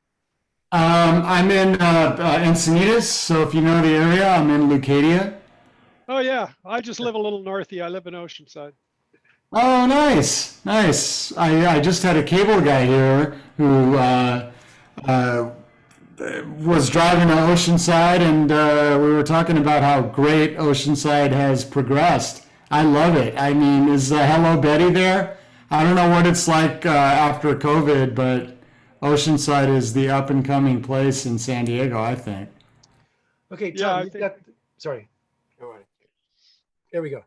I'm in Encinitas, so if you know the area, I'm in Leucadia. Oh yeah, I just live a little north of you. I live in Oceanside. Oh, nice. I just had a cable guy here who was driving to Oceanside, and we were talking about how great Oceanside has progressed. I love it. I mean, is Hello Betty there? I don't know what it's like after COVID, but Oceanside is the up and coming place in San Diego, I think. Okay, Tom, yeah, sorry. Go ahead. There we go.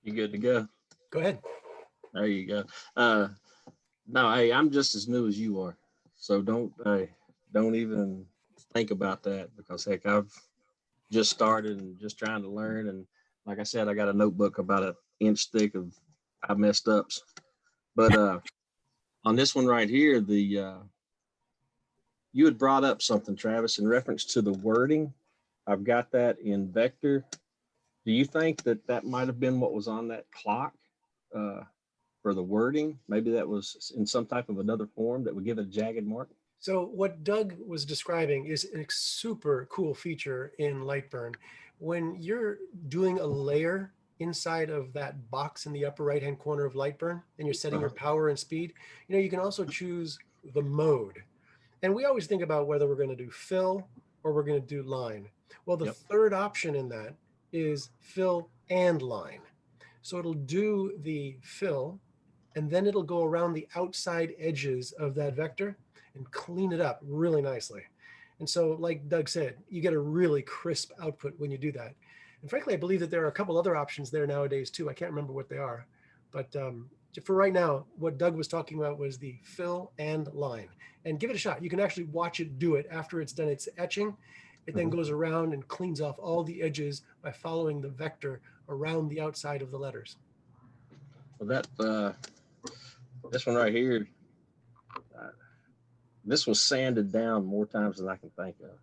You good to go? Go ahead. There you go. No, hey, I'm just as new as you are, so don't even think about that, because heck, I've just started and just trying to learn. And like I said, I got a notebook about an inch thick of I messed ups. But on this one right here, you had brought up something, Travis, in reference to the wording. I've got that in vector. Do you think that might have been what was on that clock for the wording? Maybe that was in some type of another form that would give it a jagged mark? So what Doug was describing is a super cool feature in Lightburn. When you're doing a layer inside of that box in the upper right-hand corner of Lightburn, and you're setting your power and speed, you can also choose the mode. And we always think about whether we're going to do fill or we're going to do line. Well, the third option in that is fill and line. So it'll do the fill and then it'll go around the outside edges of that vector and clean it up really nicely. And so, like Doug said, you get a really crisp output when you do that. And frankly, I believe that there are a couple other options there nowadays too. I can't remember what they are, but for right now, what Doug was talking about was the fill and line. And give it a shot. You can actually watch it do it after it's done its etching. It then goes around and cleans off all the edges by following the vector around the outside of the letters. Well, that this one right here, this was sanded down more times than I can think of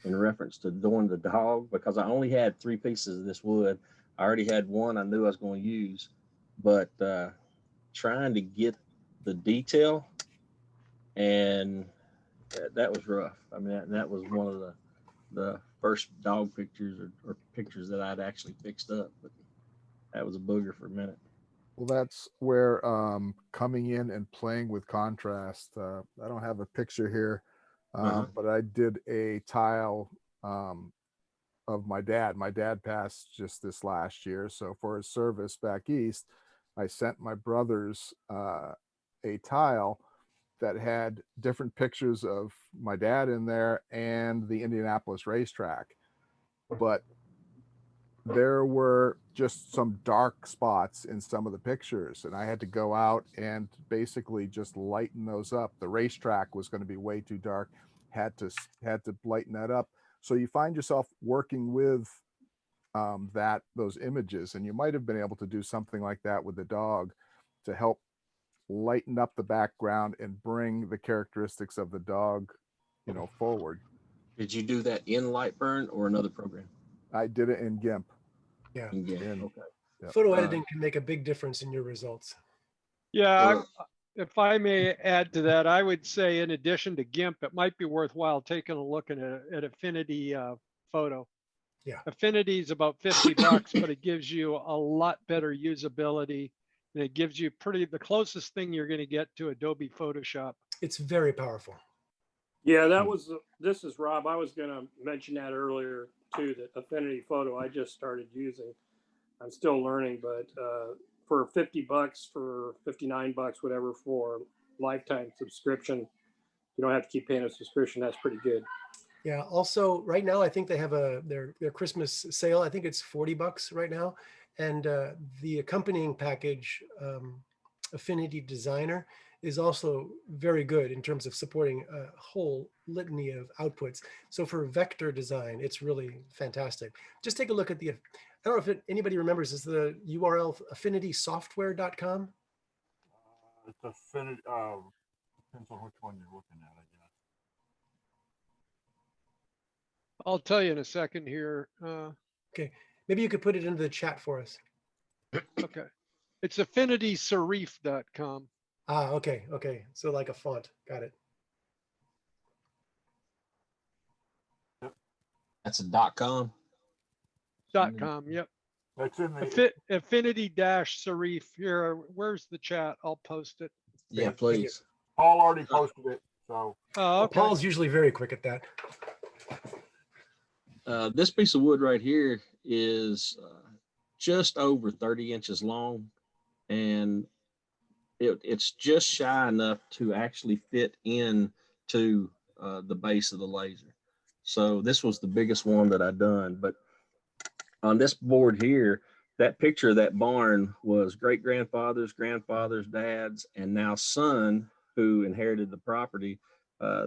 in reference to doing the dog, because I only had 3 pieces of this wood. I already had one I knew I was going to use, but trying to get the detail, and that was rough. I mean, that was one of the first dog pictures or pictures that I'd actually fixed up, but that was a booger for a minute. Well, that's where coming in and playing with contrast. I don't have a picture here, but I did a tile of my dad. My dad passed just this last year, so for his service back east, I sent my brothers a tile that had different pictures of my dad in there and the Indianapolis racetrack, but there were just some dark spots in some of the pictures, and I had to go out and basically just lighten those up. The racetrack was going to be way too dark, had to lighten that up. So you find yourself working with those images, and you might have been able to do something like that with the dog to help lighten up the background and bring the characteristics of the dog, forward. Did you do that in Lightburn or another program? I did it in GIMP. Yeah. Okay. Yeah. Photo editing can make a big difference in your results. Yeah, if I may add to that, I would say in addition to GIMP, it might be worthwhile taking a look at Affinity Photo. Yeah. Affinity is about $50, but it gives you a lot better usability, and it gives you the closest thing you're going to get to Adobe Photoshop. It's very powerful. Yeah, this is Rob. I was going to mention that earlier too, that Affinity Photo I just started using. I'm still learning, but for $50, for $59, whatever, for lifetime subscription, you don't have to keep paying a subscription. That's pretty good. Yeah. Also, right now, I think they have their Christmas sale. I think it's $40 right now, and the accompanying package, Affinity Designer, is also very good in terms of supporting a whole litany of outputs. So for vector design, it's really fantastic. Just take a look at I don't know if anybody remembers, is the URL affinitysoftware.com? It's Affinity, depends on which one you're looking at, I guess. I'll tell you in a second here. Okay, maybe you could put it into the chat for us. Okay, it's affinityserif.com. Ah, okay. So like a font, got it. That's a .com. .com, yep. That's in the Affinity-serif here. Where's the chat? I'll post it. Yeah, please. Paul already posted it, so. Oh, okay. Paul's usually very quick at that. This piece of wood right here is just over 30 inches long, and it's just shy enough to actually fit into the base of the laser. So this was the biggest one that I'd done. But on this board here, that picture of that barn was great-grandfather's, grandfather's, dad's, and now son, who inherited the property.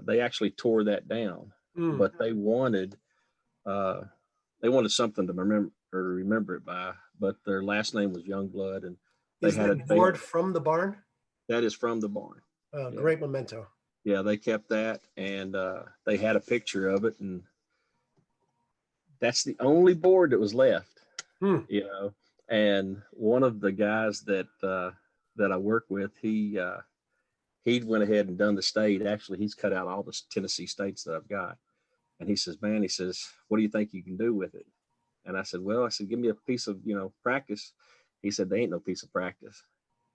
They actually tore that down, but they wanted something to remember it by. But their last name was Youngblood, and Is that board from the barn? That is from the barn. Oh, great memento. Yeah, they kept that, and they had a picture of it, and that's the only board that was left. And one of the guys that I work with, he went ahead and done the state. Actually, he's cut out all the Tennessee states that I've got. And he says, man, what do you think you can do with it? And I said, give me a piece of, practice. He said, there ain't no piece of practice.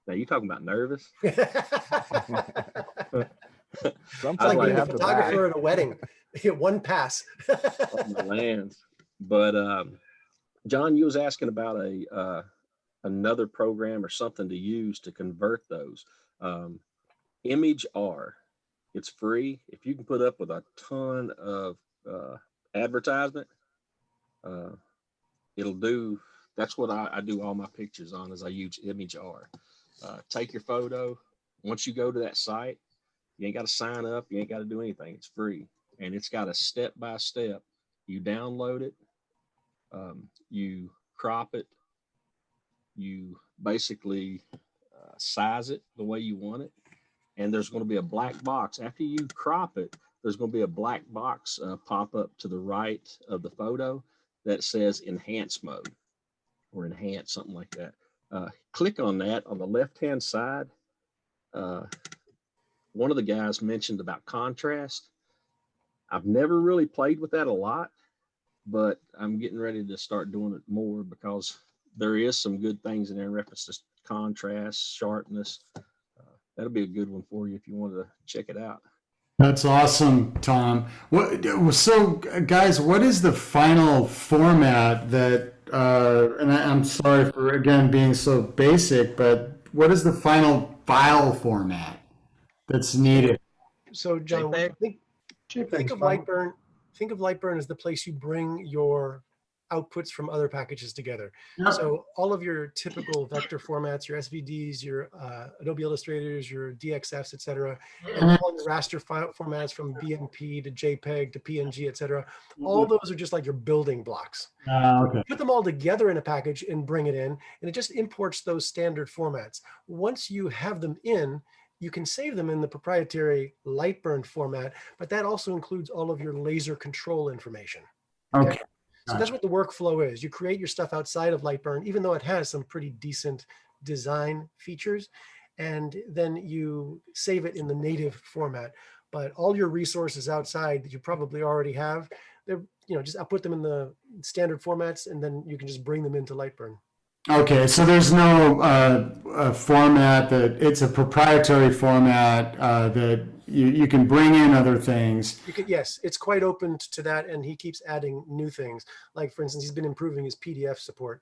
Now you talking about nervous? Sometimes like being a photographer at a wedding. One pass. My lands. But John, you was asking about a another program or something to use to convert those. Image R, it's free. If you can put up with a ton of advertisement, it'll do. That's what I do all my pictures on, is I use Image R. Take your photo. Once you go to that site, you ain't got to sign up. You ain't got to do anything. It's free. And it's got a step-by-step. You download it. You crop it. You basically size it the way you want it. And there's going to be a black box. After you crop it, there's going to be a black box pop up to the right of the photo that says enhance mode or enhance, something like that. Click on that on the left-hand side. One of the guys mentioned about contrast. I've never really played with that a lot, but I'm getting ready to start doing it more because there is some good things in there in reference to contrast, sharpness. That'll be a good one for you if you wanted to check it out. That's awesome, Tom. So, guys, what is the final format that, and I'm sorry for, again, being so basic, but what is the final file format that's needed? So, John, think of Lightburn. Think of Lightburn as the place you bring your outputs from other packages together. Yep. So all of your typical vector formats, your SVDs, your Adobe Illustrators, your DXFs, etc., and all your raster file formats from BMP to JPEG to PNG, etc. All those are just like your building blocks. Okay. Put them all together in a package and bring it in, and it just imports those standard formats. Once you have them in, you can save them in the proprietary Lightburn format, but that also includes all of your laser control information. Okay. So that's what the workflow is. You create your stuff outside of Lightburn, even though it has some pretty decent design features, and then you save it in the native format. But all your resources outside that you probably already have, they're, just put them in the standard formats, and then you can just bring them into Lightburn. Okay, so there's no format that it's a proprietary format that you can bring in other things. Yes, it's quite open to that, and he keeps adding new things. Like, for instance, he's been improving his PDF support.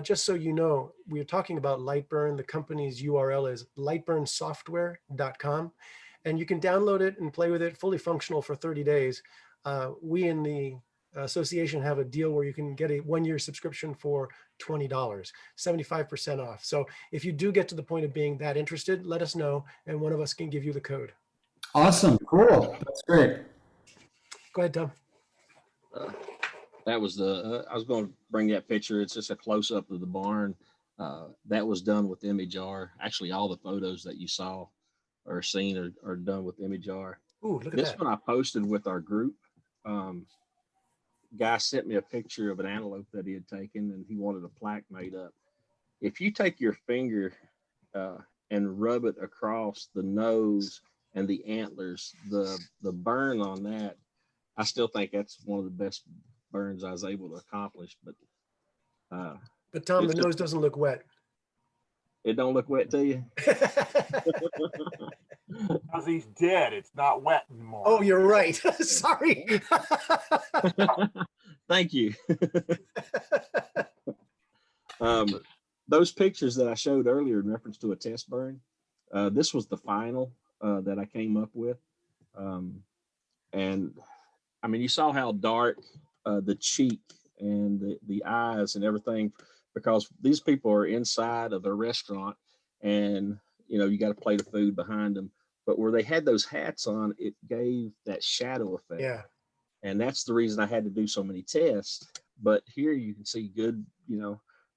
Just so you know, we're talking about Lightburn. The company's URL is lightburnsoftware.com, and you can download it and play with it, fully functional for 30 days. We in the association have a deal where you can get a 1-year subscription for $20, 75% off. So if you do get to the point of being that interested, let us know, and one of us can give you the code. Awesome, cool, that's great. Go ahead, Tom. That was I was going to bring that picture. It's just a close-up of the barn. That was done with Image R. Actually, all the photos that you saw or seen are done with Image R. Ooh, look at this that. one I posted with our group. Guy sent me a picture of an antelope that he had taken, and he wanted a plaque made up. If you take your finger and rub it across the nose and the antlers, the burn on that, I still think that's one of the best burns I was able to accomplish. But Tom, the nose doesn't look wet. It don't look wet to you? Because he's dead. It's not wet anymore. Oh, you're right. Sorry. Thank you. Those pictures that I showed earlier in reference to a test burn, this was the final that I came up with. And I mean, you saw how dark the cheek and the eyes and everything, because these people are inside of a restaurant, and you got to play the food behind them. But where they had those hats on, it gave that shadow effect. Yeah. And that's the reason I had to do so many tests. But here you can see good,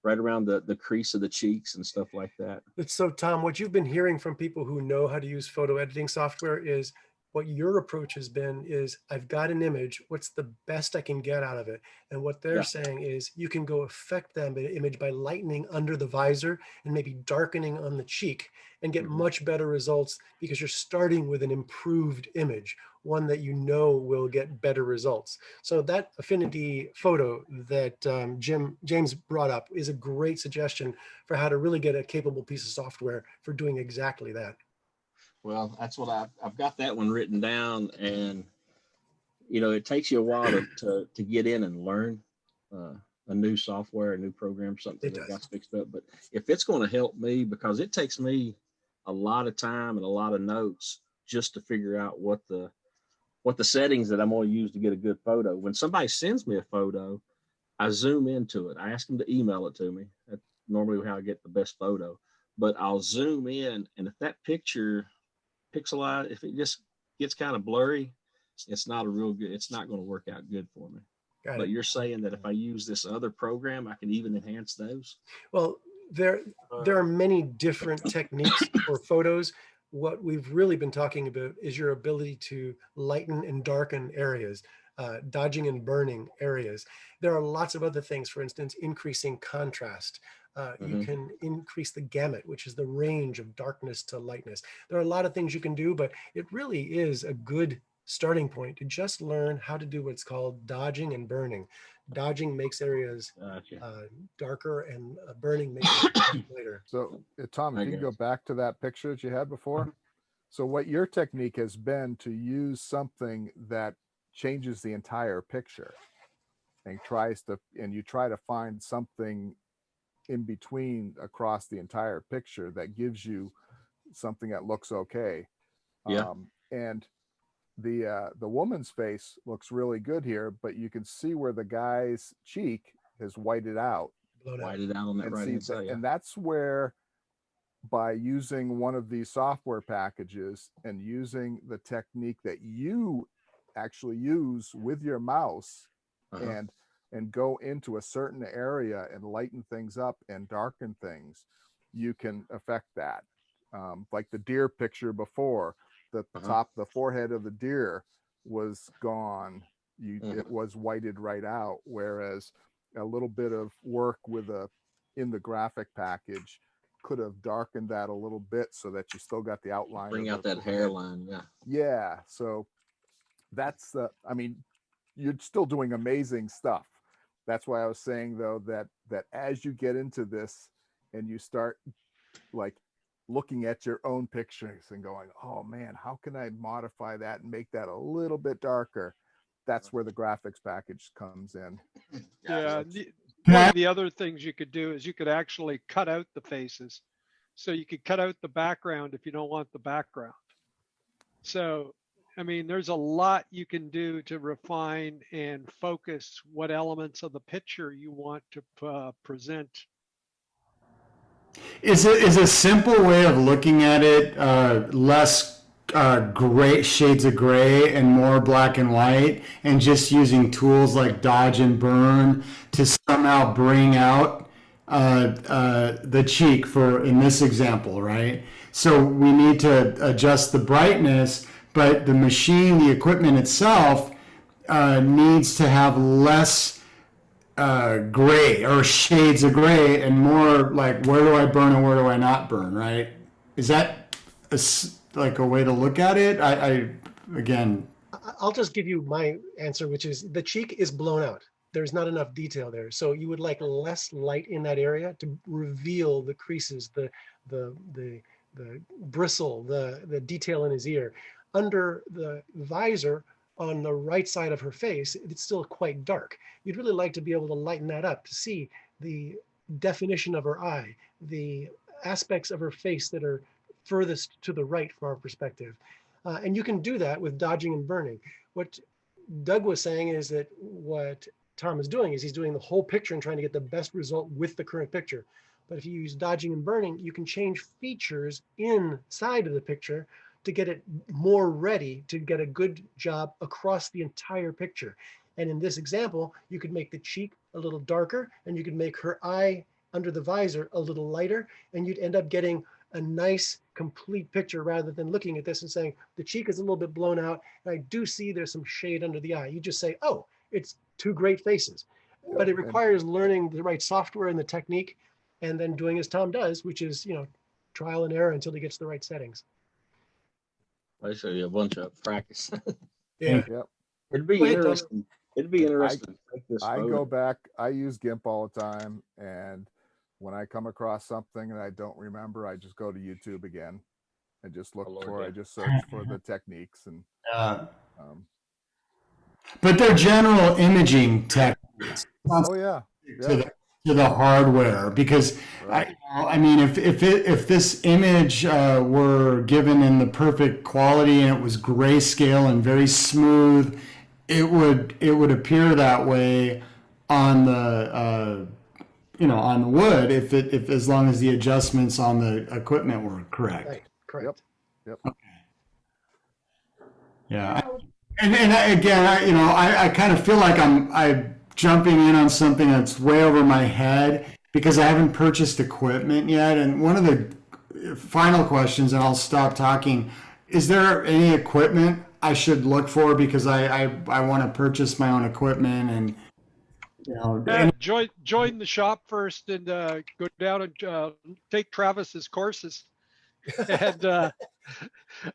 right around the crease of the cheeks and stuff like that. So, Tom, what you've been hearing from people who know how to use photo editing software is what your approach has been is, I've got an image, what's the best I can get out of it? And what they're saying is you can go affect that image by lightening under the visor and maybe darkening on the cheek and get much better results, because you're starting with an improved image, one that will get better results. So that affinity photo that James brought up is a great suggestion for how to really get a capable piece of software for doing exactly that. Well, that's what I've got that one written down, and it takes you a while to get in and learn. a new software, a new program, something It that does. got fixed up. But if it's going to help me, because it takes me a lot of time and a lot of notes just to figure out what the settings that I'm going to use to get a good photo. When somebody sends me a photo, I zoom into it. I ask them to email it to me. That's normally how I get the best photo. But I'll zoom in, and if that picture pixelized, if it just gets kind of blurry, it's not it's not going to work out good for me. But you're saying that if I use this other program, I can even enhance those? Well, there are many different techniques for photos. What we've really been talking about is your ability to lighten and darken areas, dodging and burning areas. There are lots of other things, for instance, increasing contrast. You can increase the gamut, which is the range of darkness to lightness. There are a lot of things you can do, but it really is a good starting point to just learn how to do what's called dodging and burning. Dodging makes areas darker, and burning makes it lighter. So Tom, if you can go back to that picture that you had before. So what your technique has been to use something that changes the entire picture and you try to find something in between across the entire picture that gives you something that looks okay. Yeah. And the woman's face looks really good here, but you can see where the guy's cheek is whited out. Whited out on that right hand side. And that's where, by using one of these software packages and using the technique that you actually use with your mouse and go into a certain area and lighten things up and darken things, you can affect that. Like the deer picture before, the top, the forehead of the deer was gone. It was whited right out. Whereas a little bit of work in the graphic package could have darkened that a little bit so that you still got the outline. Bring out that hairline. Yeah. Yeah. So that's I mean, you're still doing amazing stuff. That's why I was saying though, that as you get into this and you start like looking at your own pictures and going, oh man, how can I modify that and make that a little bit darker? That's where the graphics package comes in. Yeah. One of the other things you could do is you could actually cut out the faces. So you could cut out the background if you don't want the background. So, I mean, there's a lot you can do to refine and focus what elements of the picture you want to present. Is a simple way of looking at it less gray shades of gray and more black and white, and just using tools like dodge and burn to somehow bring out the cheek in this example, right? So we need to adjust the brightness, but the machine, the equipment itself, needs to have less gray or shades of gray and more like, where do I burn and where do I not burn, right? Is that like a way to look at it? I'll just give you my answer, which is the cheek is blown out. There's not enough detail there. So you would like less light in that area to reveal the creases, the bristle, the detail in his ear. Under the visor on the right side of her face, it's still quite dark. You'd really like to be able to lighten that up to see the definition of her eye, the aspects of her face that are furthest to the right from our perspective. And you can do that with dodging and burning. What Doug was saying is that what Tom is doing is he's doing the whole picture and trying to get the best result with the current picture. But if you use dodging and burning, you can change features inside of the picture to get it more ready to get a good job across the entire picture. And in this example, you could make the cheek a little darker, and you could make her eye under the visor a little lighter, and you'd end up getting a nice complete picture rather than looking at this and saying the cheek is a little bit blown out and I do see there's some shade under the eye. You just say, oh, it's two great faces. But it requires learning the right software and the technique, and then doing as Tom does, which is, trial and error until he gets the right settings. Basically a bunch of practice. Yeah. Yep. It'd be interesting. It'd be interesting to take this I photo. go back, I use GIMP all the time, and when I come across something and I don't remember, I just go to YouTube again and just look I just search for the techniques and but they're general imaging techniques. oh yeah. to the hardware, because I mean, if this image were given in the perfect quality and it was grayscale and very smooth, it would appear that way on the on the wood if as long as the adjustments on the equipment were correct. Right. Correct. Yep. Okay. Yeah. I kind of feel like I'm jumping in on something that's way over my head because I haven't purchased equipment yet. And one of the final questions, and I'll stop talking, is there any equipment I should look for because I want to purchase my own equipment and join the shop first and go down and take Travis's courses. And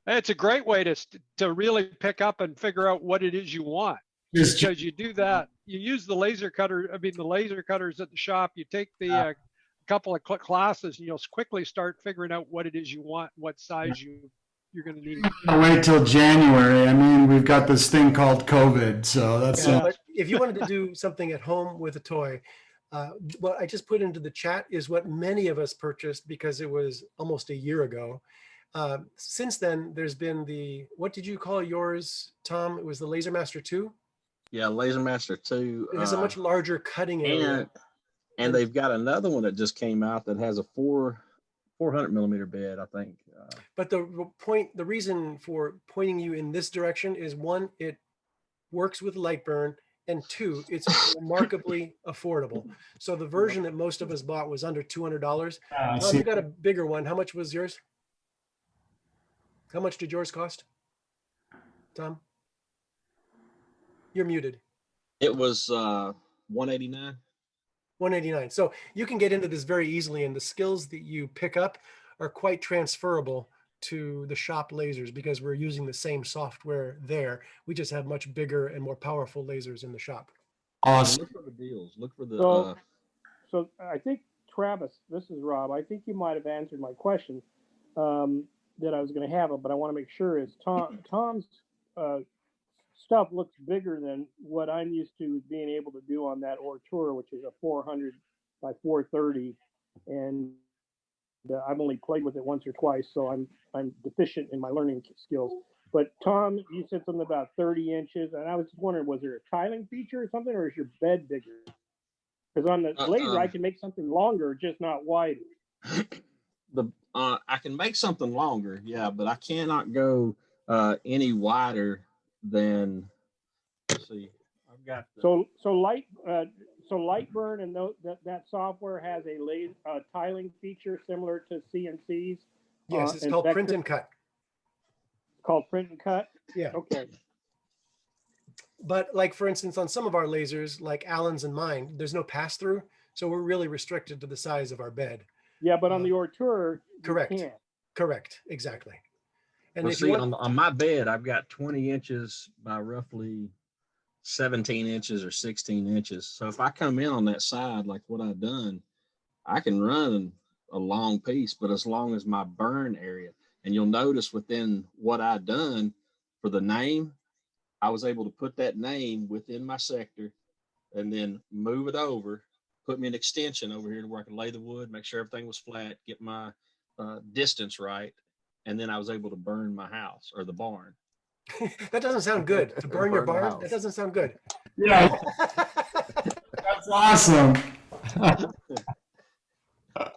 it's a great way to really pick up and figure out what it is you want. Because you do that, you use the laser cutters at the shop, you take the couple of classes and you'll quickly start figuring out what it is you want, what size you're going to need. Wait till January. I mean, we've got this thing called COVID, so that's but if you wanted to do something at home with a toy, what I just put into the chat is what many of us purchased because it was almost a year ago. Since then, there's been what did you call yours, Tom? It was the Laser Master 2? Yeah, Laser Master 2. It has a much larger cutting area. And they've got another one that just came out that has a 400 millimeter bed, I think. But the reason for pointing you in this direction is, one, it works with light burn, and two, it's remarkably affordable. So the version that most of us bought was under $200. You got a bigger one. How much was yours? How much did yours cost, Tom? You're muted. It was $189. $189. So you can get into this very easily, and the skills that you pick up are quite transferable to the shop lasers because we're using the same software there. We just have much bigger and more powerful lasers in the shop. Awesome. Look for the deals. Look for the. So I think, Travis, this is Rob. I think you might have answered my question that I was going to have, but I want to make sure is Tom's stuff looks bigger than what I'm used to being able to do on that Ortura, which is a 400 by 430, and I've only played with it once or twice, so I'm deficient in my learning skills. But Tom, you said something about 30 inches, and I was just wondering, was there a tiling feature or something, or is your bed bigger? Because on the laser, I can make something longer, just not wider. I can make something longer, yeah, but I cannot go any wider than. Let's see, I've got so light burn and that software has a tiling feature similar to CNC's. Yes, it's called print and cut. Called print and cut. Yeah. Okay. But like, for instance, on some of our lasers, like Alan's and mine, there's no pass through, so we're really restricted to the size of our bed. Yeah, but on the Ortura, correct. You can't. Correct. Exactly. And well, if see, on my bed, I've got 20 inches by roughly 17 inches or 16 inches. So if I come in on that side, like what I've done, I can run a long piece, but as long as my burn area, and you'll notice within what I've done for the name, I was able to put that name within my sector and then move it over, put me an extension over here to where I can lay the wood, make sure everything was flat, get my distance right. And then I was able to burn my house or the barn. That doesn't sound good. To burn your barn? That doesn't sound good. Yeah. That's awesome.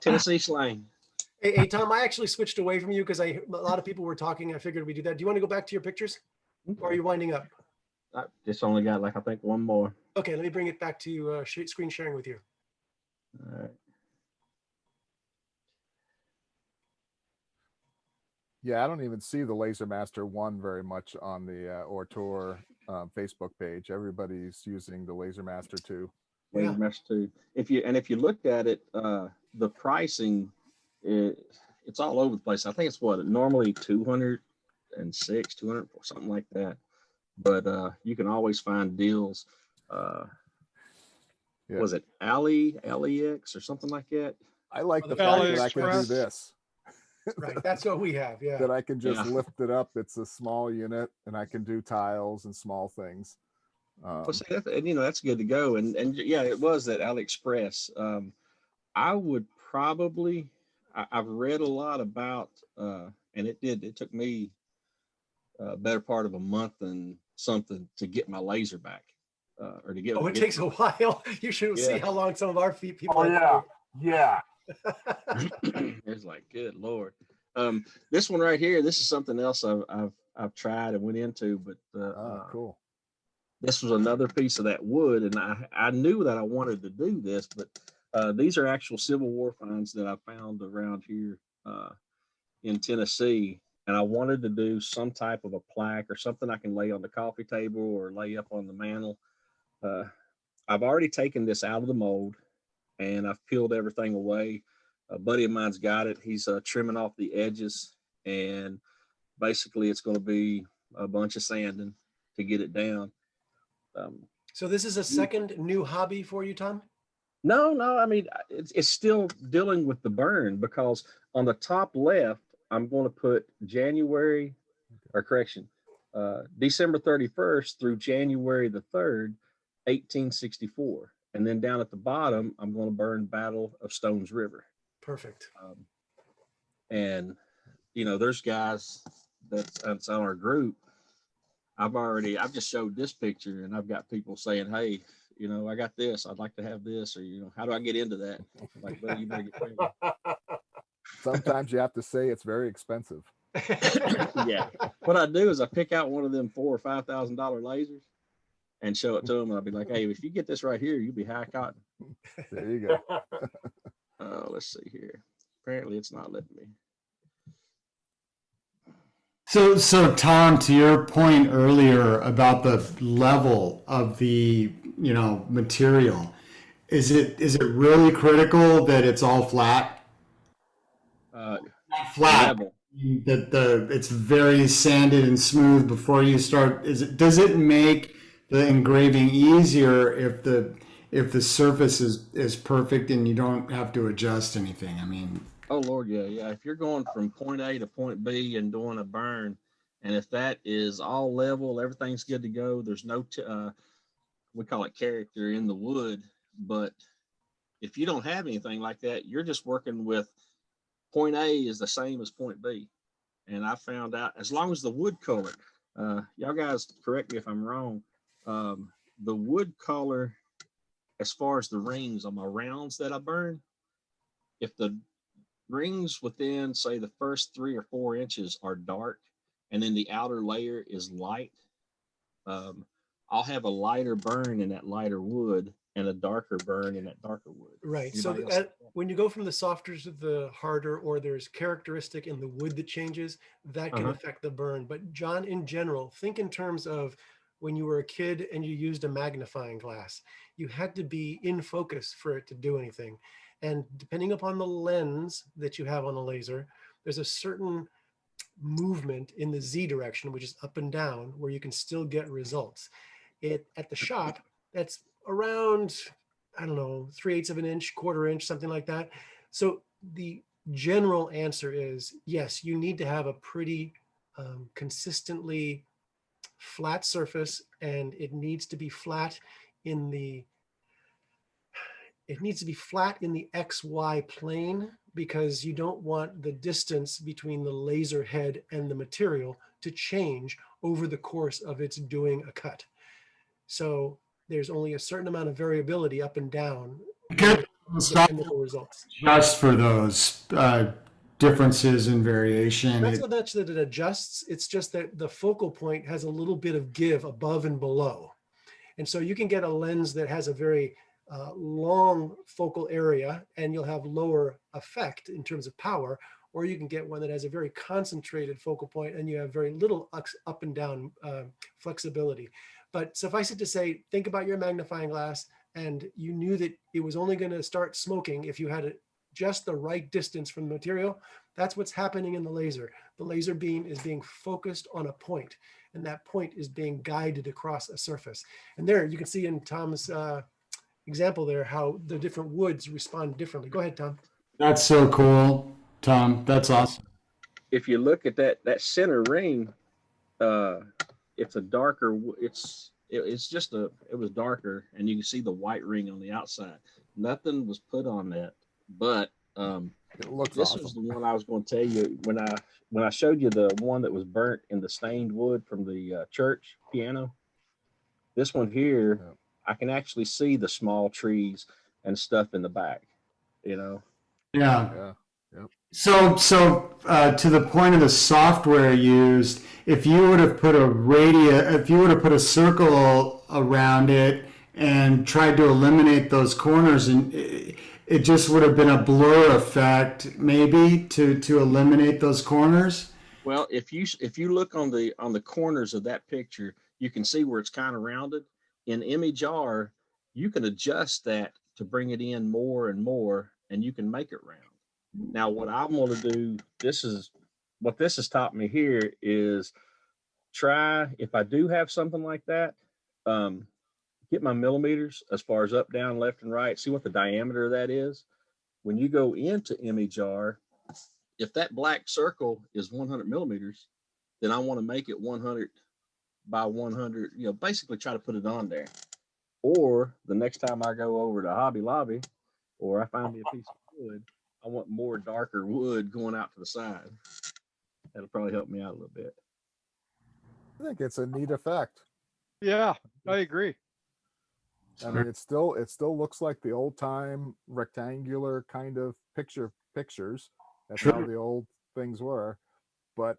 Tennessee slang. Hey, Tom, I actually switched away from you because a lot of people were talking. I figured we'd do that. Do you want to go back to your pictures? Or are you winding up? I just only got I think one more. Okay, let me bring it back to screen sharing with you. All right. Yeah, I don't even see the Laser Master 1 very much on the Ortura Facebook page. Everybody's using the Laser Master 2. Laser Master 2. If you looked at it, the pricing, it's all over the place. I think it's normally 206, 200, something like that. But you can always find deals. Was it LEX or something like that? I like the fact that I can do this. Right, that's what we have. Yeah, that I can just lift it up. It's a small unit, and I can do tiles and small things. Well, see, and that's good to go. And yeah, it was that AliExpress. I would probably, I've read a lot about, and it took me a better part of a month and something to get my laser back, or to get. Oh, it takes a while. You should see how long some of our people. Oh yeah, yeah. It's like, good Lord. This one right here, this is something else I've tried and went into, but cool. This was another piece of that wood, and I knew that I wanted to do this, but these are actual Civil War finds that I found around here in Tennessee, and I wanted to do some type of a plaque or something I can lay on the coffee table or lay up on the mantle. I've already taken this out of the mold, and I've peeled everything away. A buddy of mine's got it. He's trimming off the edges, and basically it's going to be a bunch of sanding to get it down. So this is a second new hobby for you, Tom? No, I mean, it's still dealing with the burn, because on the top left, I'm going to put December 31st through January the 3rd, 1864. And then down at the bottom, I'm going to burn Battle of Stones River. Perfect. And, there's guys that's on our group. I've just showed this picture, and I've got people saying, hey, I got this, I'd like to have this, or, how do I get into that? Like, well, you better get ready. Sometimes you have to say it's very expensive. Yeah. What I do is I pick out one of them $4,000 or $5,000 lasers and show it to them. And I'll be like, hey, if you get this right here, you'll be high cotton. There you go. Let's see here. Apparently it's not letting me. So Tom, to your point earlier about the level of the material, is it really critical that it's all flat? Flat. Level. That it's very sanded and smooth before you start. Does it make the engraving easier if the surface is perfect and you don't have to adjust anything? I mean. Oh Lord, yeah. If you're going from point A to point B and doing a burn, and if that is all level, everything's good to go. There's no, we call it character in the wood. But if you don't have anything like that, you're just working with point A is the same as point B. And I found out, as long as the wood color, y'all guys correct me if I'm wrong, the wood color, as far as the rings on my rounds that I burn, if the rings within, say, the first 3 or 4 inches are dark, and then the outer layer is light, I'll have a lighter burn in that lighter wood and a darker burn in that darker wood. Right. So when you go from the softer to the harder, or there's characteristic in the wood that changes, that can affect the burn. But John, in general, think in terms of when you were a kid and you used a magnifying glass. You had to be in focus for it to do anything. And depending upon the lens that you have on a laser, there's a certain movement in the Z direction, which is up and down, where you can still get results. At the shop, that's around, I don't know, 3/8 of an inch, 1/4 inch, something like that. So the general answer is yes, you need to have a pretty consistently flat surface, and it needs to be flat in the XY plane, because you don't want the distance between the laser head and the material to change over the course of its doing a cut. So there's only a certain amount of variability up and down in the chemical results. Just for those differences in variation. That's not much that it adjusts. It's just that the focal point has a little bit of give above and below. And so you can get a lens that has a very long focal area and you'll have lower effect in terms of power, or you can get one that has a very concentrated focal point and you have very little up and down flexibility. But suffice it to say, think about your magnifying glass, and you knew that it was only going to start smoking if you had just the right distance from the material. That's what's happening in the laser. The laser beam is being focused on a point, and that point is being guided across a surface. And there you can see in Tom's example there how the different woods respond differently. Go ahead, Tom. That's so cool, Tom. That's awesome. If you look at that center ring, it's a darker, it's it's just it was darker, and you can see the white ring on the outside. Nothing was put on that, but it looks this awesome. was the one I was going to tell you when I showed you the one that was burnt in the stained wood from the church piano. This one here, Yeah. I can actually see the small trees and stuff in the back. You know. Yeah. Yeah. Yep. So to the point of the software used, if you would have put if you would have put a circle around it and tried to eliminate those corners, and it just would have been a blur effect, maybe to eliminate those corners. Well, if you look on the corners of that picture, you can see where it's kind of rounded. In ImageR, you can adjust that to bring it in more and more, and you can make it round. Now, what I'm going to do, what this has taught me here is try, if I do have something like that, get my millimeters as far as up, down, left, and right, see what the diameter of that is. When you go into ImageR, if that black circle is 100 millimeters, then I want to make it 100 by 100, basically try to put it on there. Or the next time I go over to Hobby Lobby, or I find me a piece of wood, I want more darker wood going out to the side. That'll probably help me out a little bit. I think it's a neat effect. Yeah, I agree. I mean, it still looks like the old time rectangular kind of pictures. That's how the old things were. But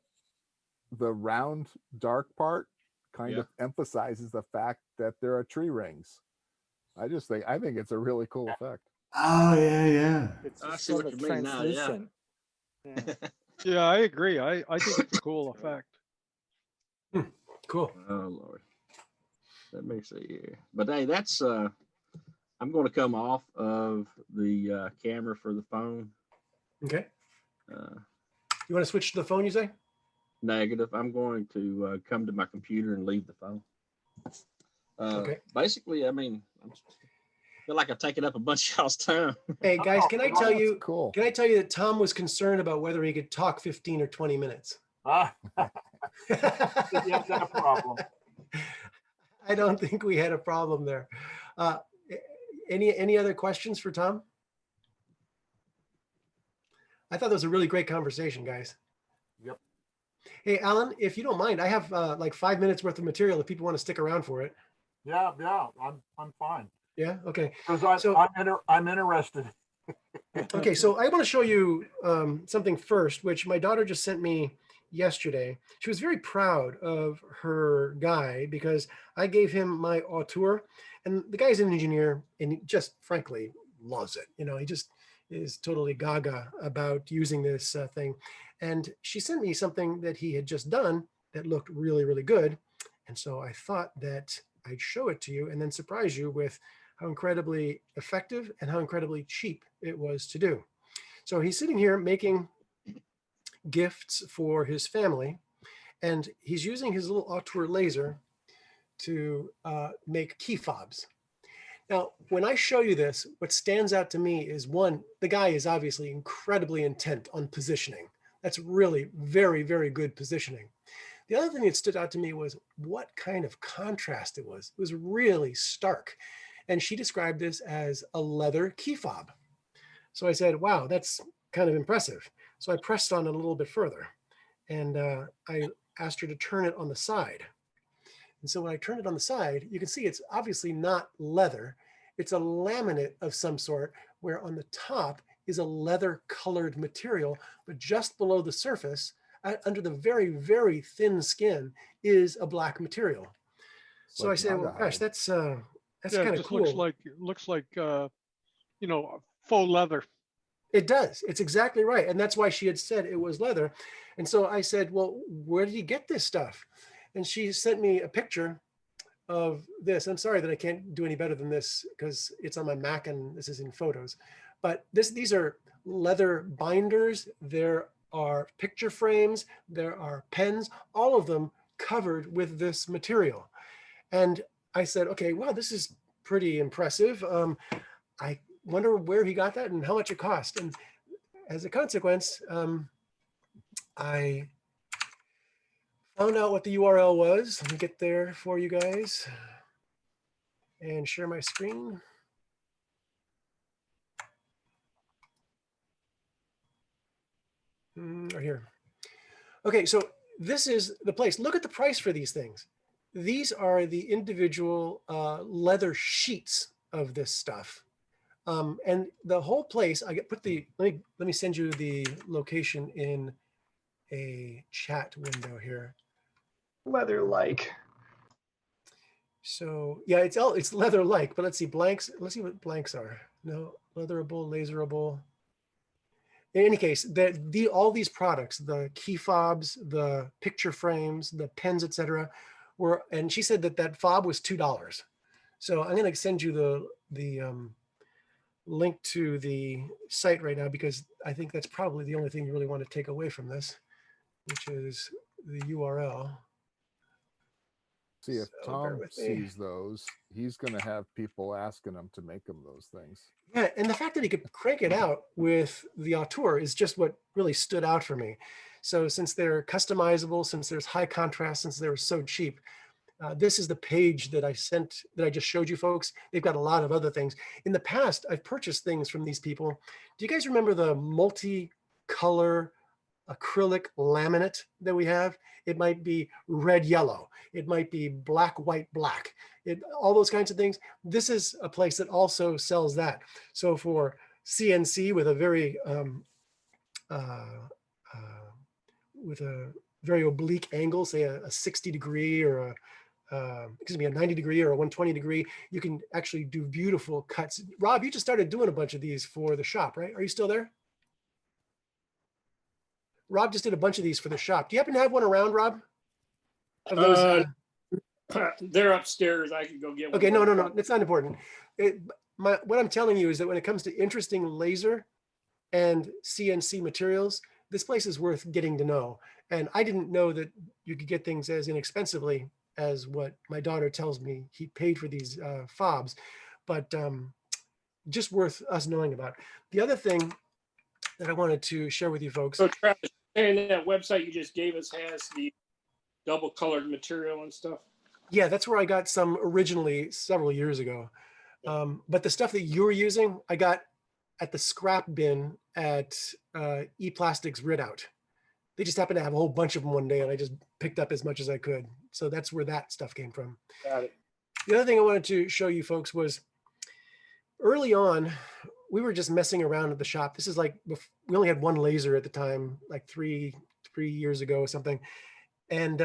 the round dark part kind of emphasizes the fact that there are tree rings. I think it's a really cool effect. Oh yeah. It's I just see sort what of you mean now, yeah. translucent. Yeah. Yeah, I agree. I think it's a cool effect. Cool. Oh Lord. Let me see here. But hey, that's I'm going to come off of the camera for the phone. Okay. You want to switch to the phone, you say? Negative. I'm going to come to my computer and leave the phone. Okay. Basically, I mean, I feel like I've taken up a bunch of y'all's time. Hey guys, can I tell you? Cool. Can I tell you that Tom was concerned about whether he could talk 15 or 20 minutes? You have that problem. I don't think we had a problem there. Any other questions for Tom? I thought that was a really great conversation, guys. Yep. Hey, Alan, if you don't mind, I have like 5 minutes worth of material if people want to stick around for it. Yeah, I'm fine. Yeah. Okay. Because I'm interested. Okay, so I want to show you something first, which my daughter just sent me yesterday. She was very proud of her guy because I gave him my auteur, and the guy's an engineer, and he just frankly loves it. He just is totally gaga about using this thing. And she sent me something that he had just done that looked really, really good. And so I thought that I'd show it to you and then surprise you with how incredibly effective and how incredibly cheap it was to do. So he's sitting here making gifts for his family, and he's using his little auteur laser to make key fobs. Now, when I show you this, what stands out to me is one, the guy is obviously incredibly intent on positioning. That's really very, very good positioning. The other thing that stood out to me was what kind of contrast it was. It was really stark. And she described this as a leather key fob. So I said, wow, that's kind of impressive. So I pressed on it a little bit further, and I asked her to turn it on the side. And so when I turn it on the side, you can see it's obviously not leather. It's a laminate of some sort, where on the top is a leather colored material, but just below the surface, under the very, very thin skin, is a black material. So I said, well, gosh, that's kind of cool. Looks like faux leather. It does. It's exactly right. And that's why she had said it was leather. And so I said, well, where did you get this stuff? And she sent me a picture of this. I'm sorry that I can't do any better than this because it's on my Mac and this is in photos. But these are leather binders. There are picture frames. There are pens, all of them covered with this material. And I said, okay, wow, this is pretty impressive. I wonder where he got that and how much it cost. And as a consequence, I found out what the URL was. Let me get there for you guys. and share my screen. Right here. Okay, so this is the place. Look at the price for these things. These are the individual leather sheets of this stuff. And the whole place, let me send you the location in a chat window here. Leather-like. So yeah, it's leather-like, but let's see blanks. Let's see what blanks are. No, leatherable, laserable. In any case, all these products, the key fobs, the picture frames, the pens, etc., were. And she said that fob was $2. So I'm going to send you the link to the site right now, because I think that's probably the only thing you really want to take away from this, which is the URL. See, if Tom sees those, he's going to have people asking him to make him those things. Yeah, and the fact that he could crank it out with the Auteur is just what really stood out for me. So since they're customizable, since there's high contrast, since they were so cheap, this is the page that I just showed you folks. They've got a lot of other things. In the past, I've purchased things from these people. Do you guys remember the multi-color acrylic laminate that we have? It might be red, yellow. It might be black, white, black. All those kinds of things. This is a place that also sells that. So for CNC with a very oblique angle, say a 60 degree or a 90 degree or a 120 degree, you can actually do beautiful cuts. Rob, you just started doing a bunch of these for the shop, right? Are you still there? Rob just did a bunch of these for the shop. Do you happen to have one around, Rob? Of those, they're upstairs. I can go get one. Okay, no, it's not important. What I'm telling you is that when it comes to interesting laser and CNC materials, this place is worth getting to know. And I didn't know that you could get things as inexpensively as what my daughter tells me he paid for these fobs, but just worth us knowing about. The other thing that I wanted to share with you folks. So Travis, and that website you just gave us has the double colored material and stuff. Yeah, that's where I got some originally several years ago. But the stuff that you're using, I got at the scrap bin at ePlastics Ridout. They just happened to have a whole bunch of them one day, and I just picked up as much as I could. So that's where that stuff came from. Got it. The other thing I wanted to show you folks was early on, we were just messing around at the shop. This is like, we only had one laser at the time, like three years ago or something. And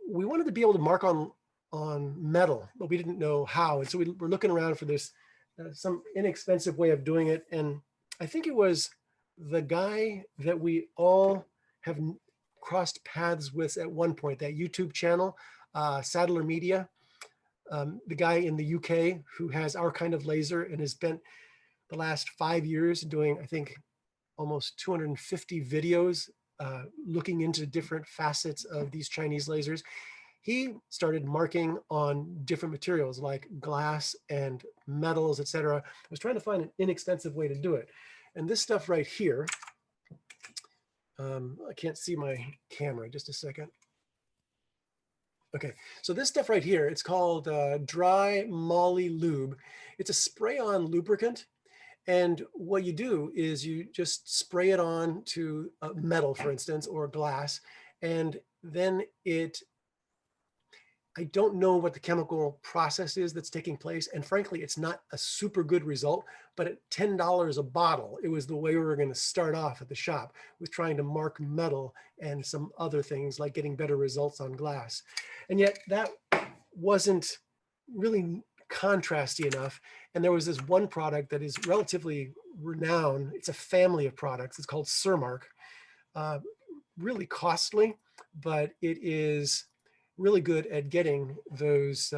we wanted to be able to mark on metal, but we didn't know how. And so we were looking around for this, some inexpensive way of doing it. And I think it was the guy that we all have crossed paths with at one point, that YouTube channel, Sadler Media, the guy in the UK who has our kind of laser and has spent the last 5 years doing, I think, almost 250 videos looking into different facets of these Chinese lasers. He started marking on different materials like glass and metals, etc. I was trying to find an inexpensive way to do it. And this stuff right here, I can't see my camera, just a second. Okay, so this stuff right here, it's called dry Molly Lube. It's a spray-on lubricant. And what you do is you just spray it on to metal, for instance, or glass. And then I don't know what the chemical process is that's taking place. And frankly, it's not a super good result, but at $10 a bottle, it was the way we were going to start off at the shop, with trying to mark metal and some other things like getting better results on glass. And yet that wasn't really contrasty enough. And there was this one product that is relatively renowned. It's a family of products. It's called Surmark. Really costly, but it is really good at getting those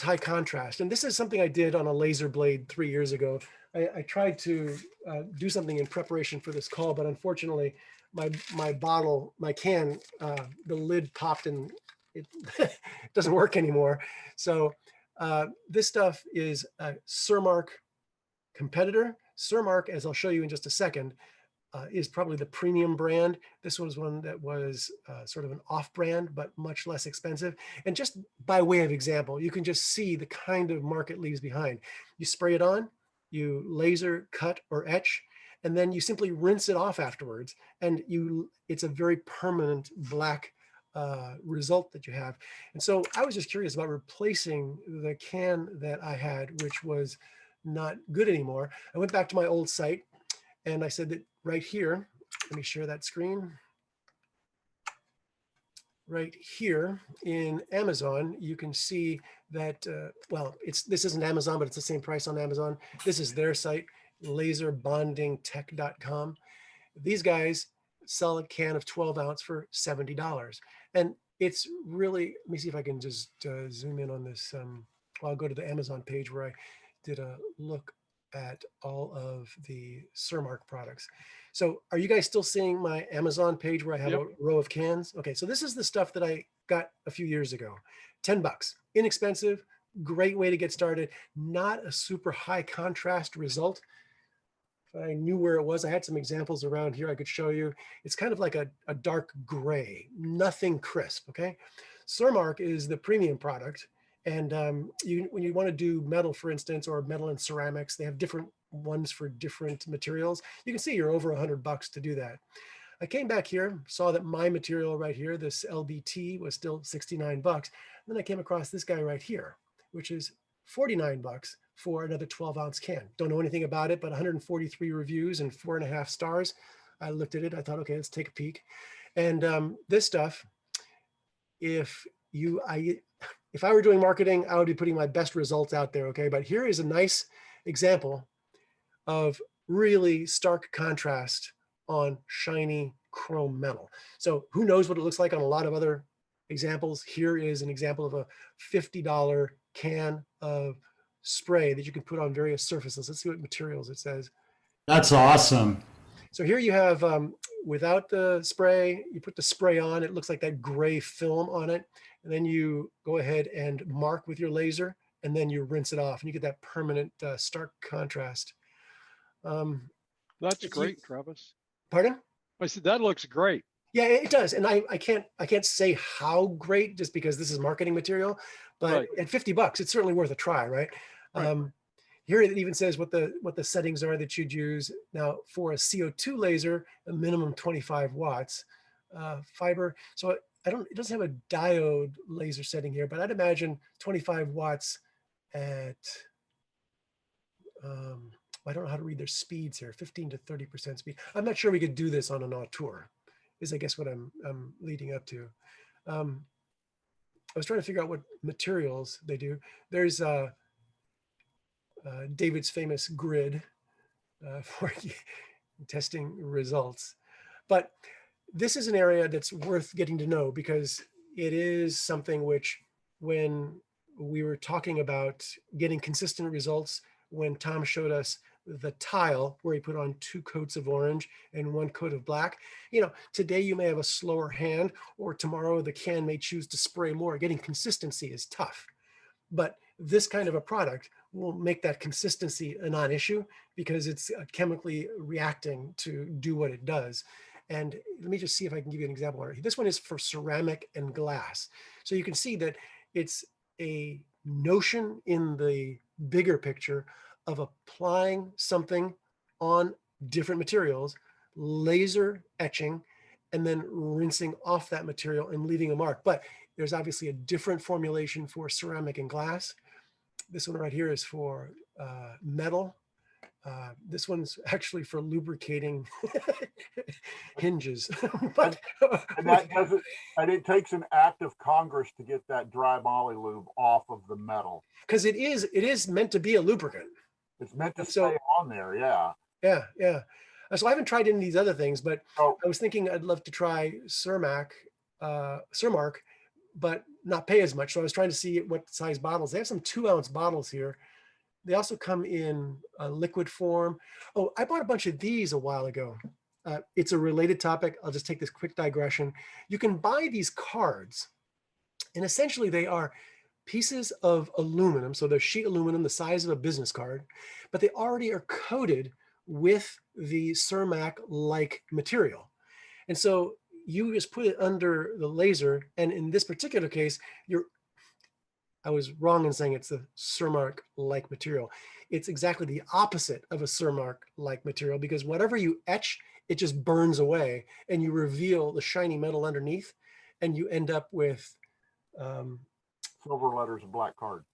high contrast. And this is something I did on a laser blade 3 years ago. I tried to do something in preparation for this call, but unfortunately my bottle, my can, the lid popped and it doesn't work anymore. So this stuff is a Surmark competitor. Surmark, as I'll show you in just a second, is probably the premium brand. This was one that was sort of an off brand, but much less expensive. And just by way of example, you can just see the kind of mark it leaves behind. You spray it on, you laser cut or etch, and then you simply rinse it off afterwards. And it's a very permanent black result that you have. And so I was just curious about replacing the can that I had, which was not good anymore. I went back to my old site and I said that right here, let me share that screen. Right here in Amazon, you can see that, well, this isn't Amazon, but it's the same price on Amazon. This is their site, laserbondingtech.com. These guys sell a can of 12 ounce for $70. And it's really, let me see if I can just zoom in on this. I'll go to the Amazon page where I did a look at all of the Surmark products. So are you guys still seeing my Amazon page where I have a row of cans? Okay, so this is the stuff that I got a few years ago. 10 bucks, inexpensive, great way to get started. Not a super high contrast result. If I knew where it was, I had some examples around here I could show you. It's kind of like a dark gray, nothing crisp, okay? Surmark is the premium product. And when you want to do metal, for instance, or metal and ceramics, they have different ones for different materials. You can see you're over $100 to do that. I came back here, saw that my material right here, this LBT, was still 69 bucks. And then I came across this guy right here, which is 49 bucks for another 12 ounce can. Don't know anything about it, but 143 reviews and 4.5 stars. I looked at it, I thought, okay, let's take a peek. And this stuff, if I were doing marketing, I would be putting my best results out there, okay? But here is a nice example of really stark contrast on shiny chrome metal. So who knows what it looks like on a lot of other examples. Here is an example of a $50 can of spray that you can put on various surfaces. Let's see what materials it says. That's awesome. So here you have, without the spray, you put the spray on, it looks like that gray film on it. And then you go ahead and mark with your laser, and then you rinse it off, and you get that permanent stark contrast. That's great, Travis. Pardon? I said, that looks great. Yeah, it does. And I can't say how great just because this is marketing material, but at 50 bucks, it's certainly worth a try, right? Here it even says what the settings are that you'd use. Now for a CO2 laser, a minimum 25 watts, fiber. So it doesn't have a diode laser setting here, but I'd imagine 25 watts at, I don't know how to read their speeds here, 15 to 30% speed. I'm not sure we could do this on an auteur, is I guess what I'm leading up to. I was trying to figure out what materials they do. There's David's famous grid for testing results. But this is an area that's worth getting to know because it is something which, when we were talking about getting consistent results, when Tom showed us the tile where he put on 2 coats of orange and 1 coat of black, today you may have a slower hand, or tomorrow the can may choose to spray more. Getting consistency is tough. But this kind of a product will make that consistency a non-issue because it's chemically reacting to do what it does. And let me just see if I can give you an example. This one is for ceramic and glass. So you can see that it's a notion in the bigger picture of applying something on different materials, laser etching, and then rinsing off that material and leaving a mark. But there's obviously a different formulation for ceramic and glass. This one right here is for metal. This one's actually for lubricating hinges. But and it takes an act of Congress to get that dry Molly Lube off of the metal. Because it is meant to be a lubricant. It's meant to stay on there, yeah. Yeah. So I haven't tried any of these other things, but I was thinking I'd love to try Surmark, but not pay as much. So I was trying to see what size bottles. They have some 2-ounce bottles here. They also come in a liquid form. Oh, I bought a bunch of these a while ago. It's a related topic. I'll just take this quick digression. You can buy these cards, and essentially they are pieces of aluminum. So they're sheet aluminum, the size of a business card, but they already are coated with the Cermak-like material. And so you just put it under the laser. And in this particular case, I was wrong in saying it's the Cermak-like material. It's exactly the opposite of a Cermak-like material, because whatever you etch, it just burns away and you reveal the shiny metal underneath, and you end up with silver letters and black card.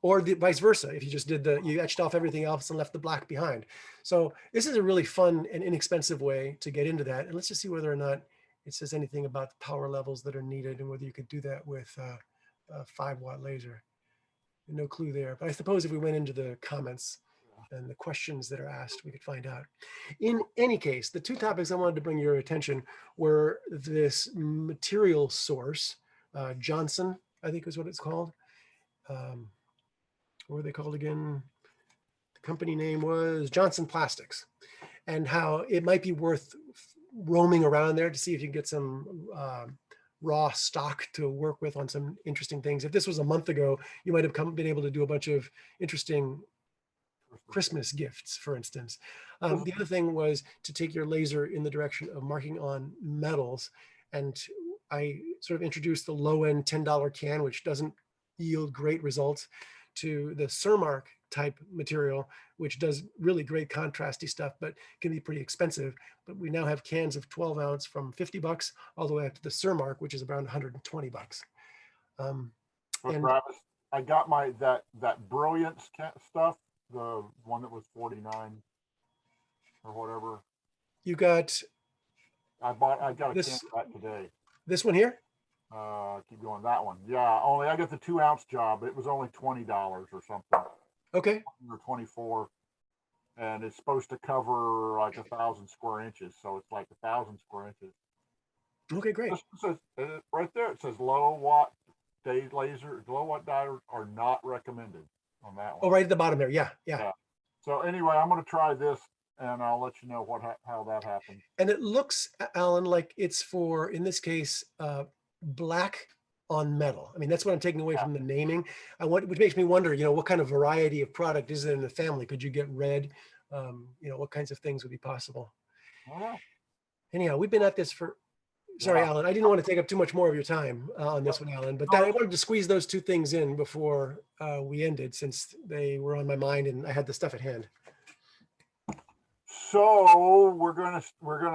Or the vice versa. If you just you etched off everything else and left the black behind. So this is a really fun and inexpensive way to get into that. And let's just see whether or not it says anything about the power levels that are needed and whether you could do that with a 5-watt laser. No clue there. But I suppose if we went into the comments and the questions that are asked, we could find out. In any case, the two topics I wanted to bring your attention were this material source, Johnson, I think is what it's called. What were they called again? The company name was Johnson Plastics, and how it might be worth roaming around there to see if you can get some raw stock to work with on some interesting things. If this was a month ago, you might have been able to do a bunch of interesting Christmas gifts, for instance. The other thing was to take your laser in the direction of marking on metals. And I sort of introduced the low-end $10 can, which doesn't yield great results, to the Cermak type material, which does really great contrasty stuff, but can be pretty expensive. But we now have cans of 12 ounce from $50 all the way up to the Cermak, which is around $120. And Travis, I got that Brilliance stuff, the one that was 49 or whatever. You got. I got a can of that today. This one here. Keep going, that one. Yeah, only I got the 2 ounce job. It was only $20 or something. Okay. Or 24, and it's supposed to cover like 1,000 square inches. So it's like 1,000 square inches. Okay, great. It says, right there, it says low watt dye are not recommended on that one. Oh, right at the bottom there. Yeah. So anyway, I'm going to try this, and I'll let you know how that happens. And it looks, Alan, like it's for, in this case, black on metal. I mean, that's what I'm taking away from the naming. Which makes me wonder, what kind of variety of product is it in the family? Could you get red? What kinds of things would be possible? Anyhow, we've been at this for, sorry, Alan, I didn't want to take up too much more of your time on this one, Alan, but I wanted to squeeze those two things in before we ended, since they were on my mind and I had the stuff at hand. So we're gonna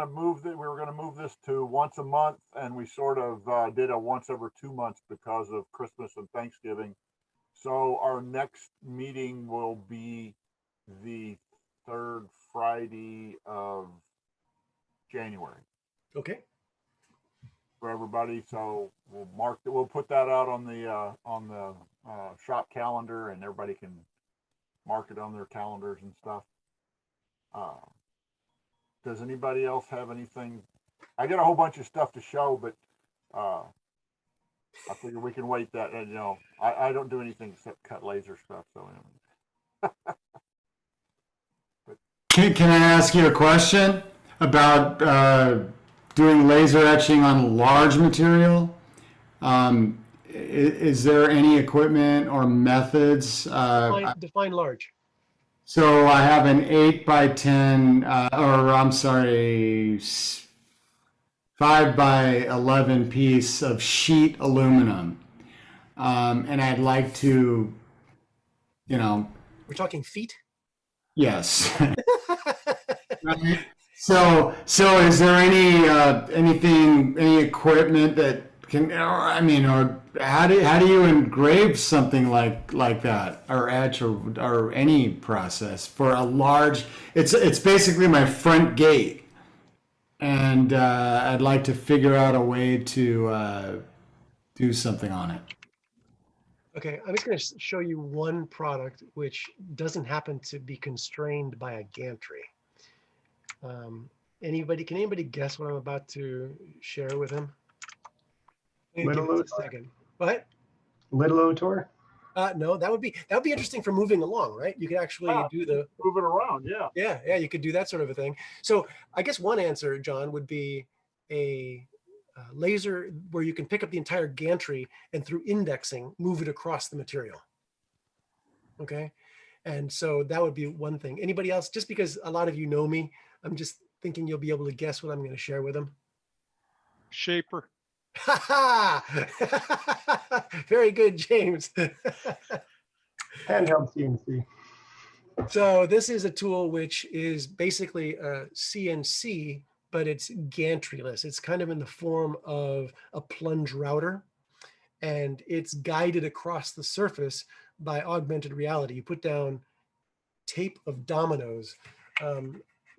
move this to once a month, and we sort of did a once every 2 months because of Christmas and Thanksgiving. So our next meeting will be the 3rd Friday of January. Okay. For everybody, so we'll put that out on the shop calendar, and everybody can mark it on their calendars and stuff. Does anybody else have anything? I got a whole bunch of stuff to show, but I figure we can wait that. And I don't do anything except cut laser stuff. So Can I ask you a question about doing laser etching on large material? Is there any equipment or methods? Define large. So I have an 8x10, or I'm sorry, 5x11 piece of sheet aluminum. And I'd like to, We're talking feet? Yes. So is there any equipment that can, or how do you engrave something like that, or etch, or any process for a large? It's basically my front gate, and I'd like to figure out a way to do something on it. Okay, I'm just going to show you one product which doesn't happen to be constrained by a gantry. Can anybody guess what I'm about to share with him? Little second. What? Little Otor? No, that would be interesting for moving along, right? You could actually do the move it around, yeah. Yeah, you could do that sort of a thing. So I guess one answer, John, would be a laser where you can pick up the entire gantry and through indexing move it across the material. Okay, And so that would be one thing. Anybody else? Just because a lot of you know me, I'm just thinking you'll be able to guess what I'm going to share with them. Shaper. Very good, James. Handheld CNC. So this is a tool which is basically a CNC, but it's gantryless. It's kind of in the form of a plunge router, and it's guided across the surface by augmented reality. You put down tape of dominoes.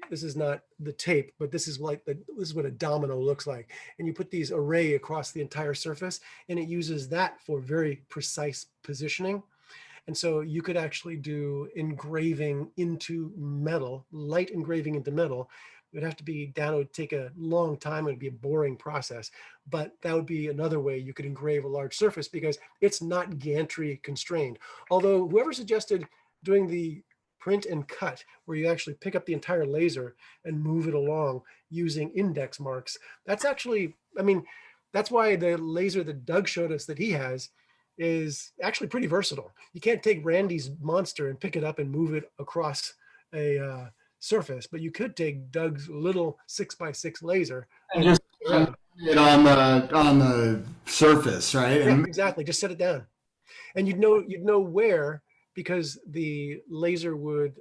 This is not the tape, but this is what a domino looks like. And you put these array across the entire surface, and it uses that for very precise positioning. And so you could actually do engraving into metal, light engraving into metal. It would have to be done. It would take a long time. It would be a boring process, but that would be another way you could engrave a large surface because it's not gantry constrained. Although whoever suggested doing the print and cut, where you actually pick up the entire laser and move it along using index marks, that's actually, I mean, that's why the laser that Doug showed us that he has is actually pretty versatile. You can't take Randy's monster and pick it up and move it across a surface, but you could take Doug's little 6x6 laser and just put it on the surface, right? Yeah, exactly. Just set it down, and you'd know where, because the laser would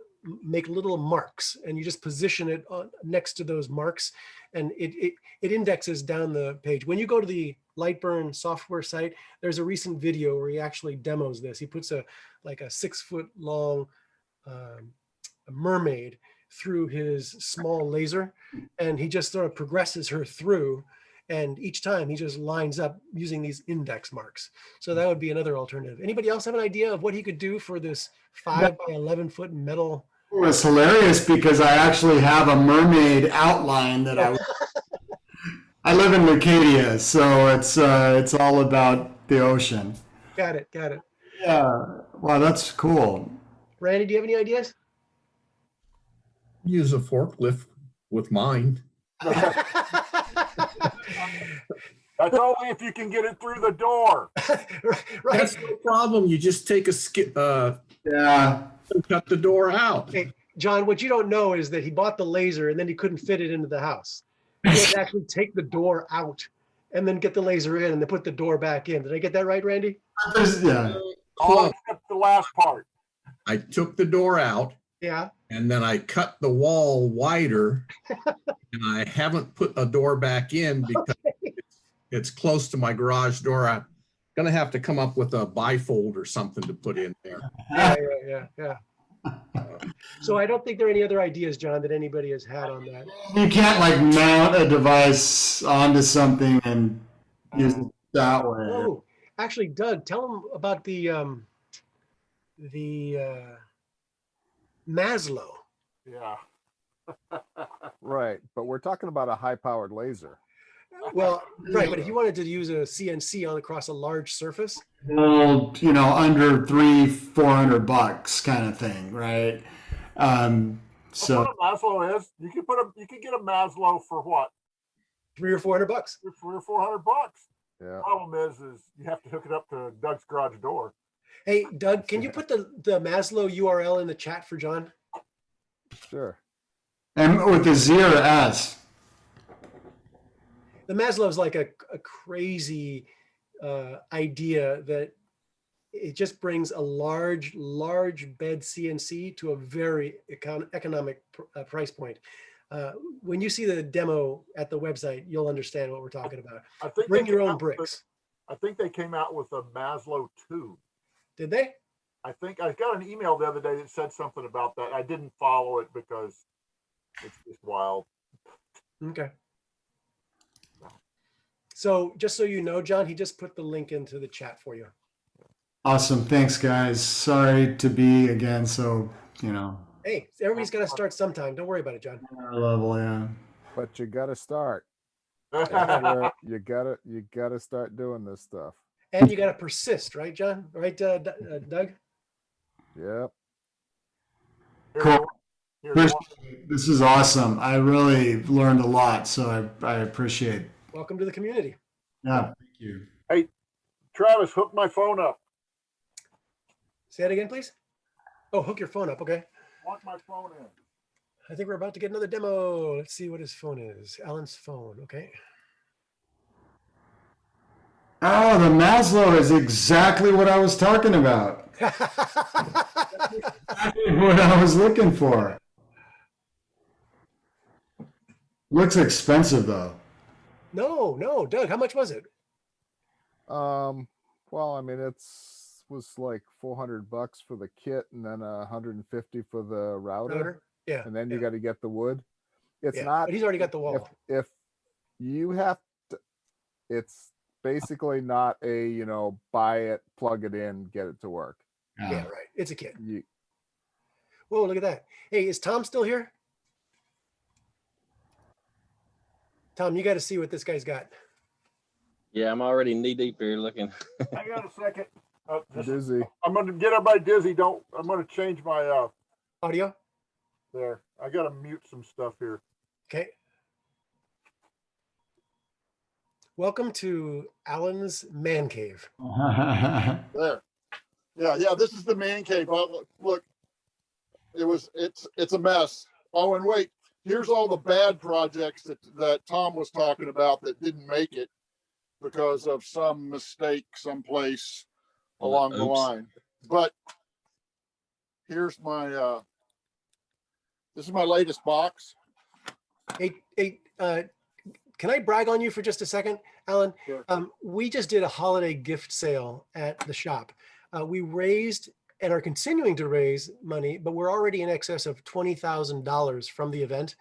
make little marks, and you just position it next to those marks, and it indexes down the page. When you go to the Lightburn software site, there's a recent video where he actually demos this. He puts a 6-foot long mermaid through his small laser, and he just sort of progresses her through, and each time he just lines up using these index marks. So that would be another alternative. Anybody else have an idea of what he could do for this 5 by 11 foot metal? It was hilarious because I actually have a mermaid outline that I live in Leucadia, so it's all about the ocean. Got it. Yeah. Wow, that's cool. Randy, do you have any ideas? Use a forklift with mine. That's only if you can get it through the door. Right. That's no problem. You just take a skip. And cut the door out. Okay, John, what you don't know is that he bought the laser and then he couldn't fit it into the house. He had to actually take the door out and then get the laser in and then put the door back in. Did I get that right, Randy? Yeah. All except the last part. I took the door out. Yeah. And then I cut the wall wider, and I haven't put a door back in because it's close to my garage door. I'm gonna have to come up with a bifold or something to put in there. Yeah. So I don't think there are any other ideas, John, that anybody has had on that. You can't mount a device onto something and use it that way. Oh, actually, Doug, tell them about the Maslow. Yeah. Right, but we're talking about a high-powered laser. Well, right, but if you wanted to use a CNC across a large surface, well, under $300-400 kind of thing, right? So what a Maslow is, you could get a Maslow for what? $300 or $400. $300 or $400. Yeah. Problem is you have to hook it up to Doug's garage door. Hey, Doug, can you put the Maslow URL in the chat for John? Sure. And with the Z or S? The Maslow is like a crazy idea that it just brings a large bed CNC to a very economic price point. When you see the demo at the website, you'll understand what we're talking about. I think Bring your own bricks. I think they came out with a Maslow 2. Did they? I think I got an email the other day that said something about that. I didn't follow it because it's just wild. Okay. So just so you know, John, he just put the link into the chat for you. Awesome. Thanks, guys. Sorry to be again. So, Hey, everybody's got to start sometime. Don't worry about it, John. Level, yeah. But you got to start. You gotta start doing this stuff. And you got to persist, right, John? Right, Doug? Yep. Cool. This is awesome. I really learned a lot, so I appreciate it. Welcome to the community. Yeah, thank you. Hey, Travis, hook my phone up. Say that again, please. Oh, hook your phone up. Okay. Plug my phone in. I think we're about to get another demo. Let's see what his phone is. Alan's phone. Okay. Oh, the Maslow is exactly what I was talking about. What I was looking for. Looks expensive though. No, Doug, how much was it? Well, I mean, was like $400 for the kit, and then 150 for the router. Yeah. And then you got to get the wood. It's Yeah, not. but he's already got the wall. If you have to, it's basically not a buy it, plug it in, get it to work. Yeah, right. It's a kit. You, Whoa, look at that. Hey, is Tom still here? Tom, you got to see what this guy's got. Yeah, I'm already knee deep here looking. Hang on a second. dizzy. I'm going to get everybody dizzy. I'm going to change my Audio? there. I got to mute some stuff here. Okay. Welcome to Alan's Man Cave. There. Yeah. This is the man cave. Oh, look, it's a mess. Oh, and wait, here's all the bad projects that Tom was talking about that didn't make it because of some mistake someplace along the line. But here's my this is my latest box. Hey, can I brag on you for just a second, Alan? Sure. We just did a holiday gift sale at the shop. We raised and are continuing to raise money, but we're already in excess of $20,000 from the event.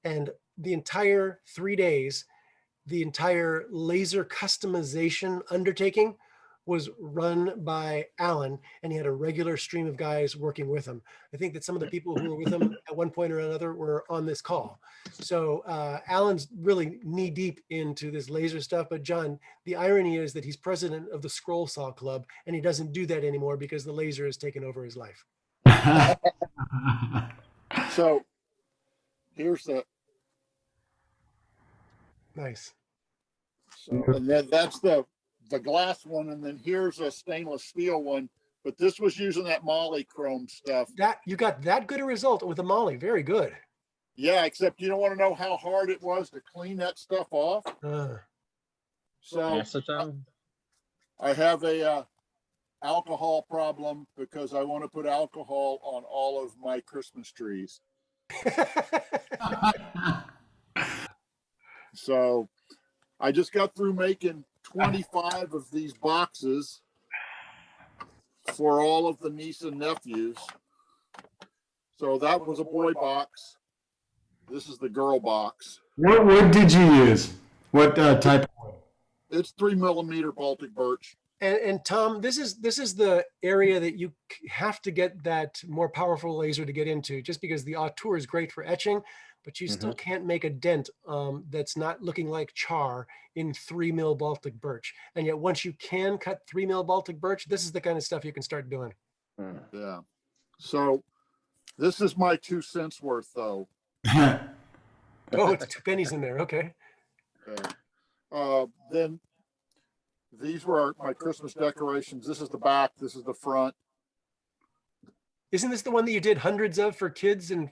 And the entire 3 days, the entire laser customization undertaking was run by Alan, and he had a regular stream of guys working with him. I think that some of the people who were with him at one point or another were on this call. So Alan's really knee deep into this laser stuff. But John, the irony is that he's president of the Scroll Saw Club, and he doesn't do that anymore because the laser has taken over his life. So here's the nice. So, and then that's the glass one, and then here's a stainless steel one. But this was using that Molly chrome stuff. That you got that good a result with the Molly. Very good. Yeah, except you don't want to know how hard it was to clean that stuff off. So I have a alcohol problem because I want to put alcohol on all of my Christmas trees. So I just got through making 25 of these boxes for all of the niece and nephews. So that was a boy box. This is the girl box. What wood did you use? What type of wood? It's 3mm Baltic birch. And Tom, this is the area that you have to get that more powerful laser to get into, just because the auteur is great for etching, but you still can't make a dent that's not looking like char in 3mm Baltic birch. And yet once you can cut 3mm Baltic birch, this is the kind of stuff you can start doing. Yeah. So this is my 2 cents worth though. Oh, it's 2 pennies in there. Okay. Then these were my Christmas decorations. This is the back. This is the front. Isn't this the one that you did hundreds of for kids? And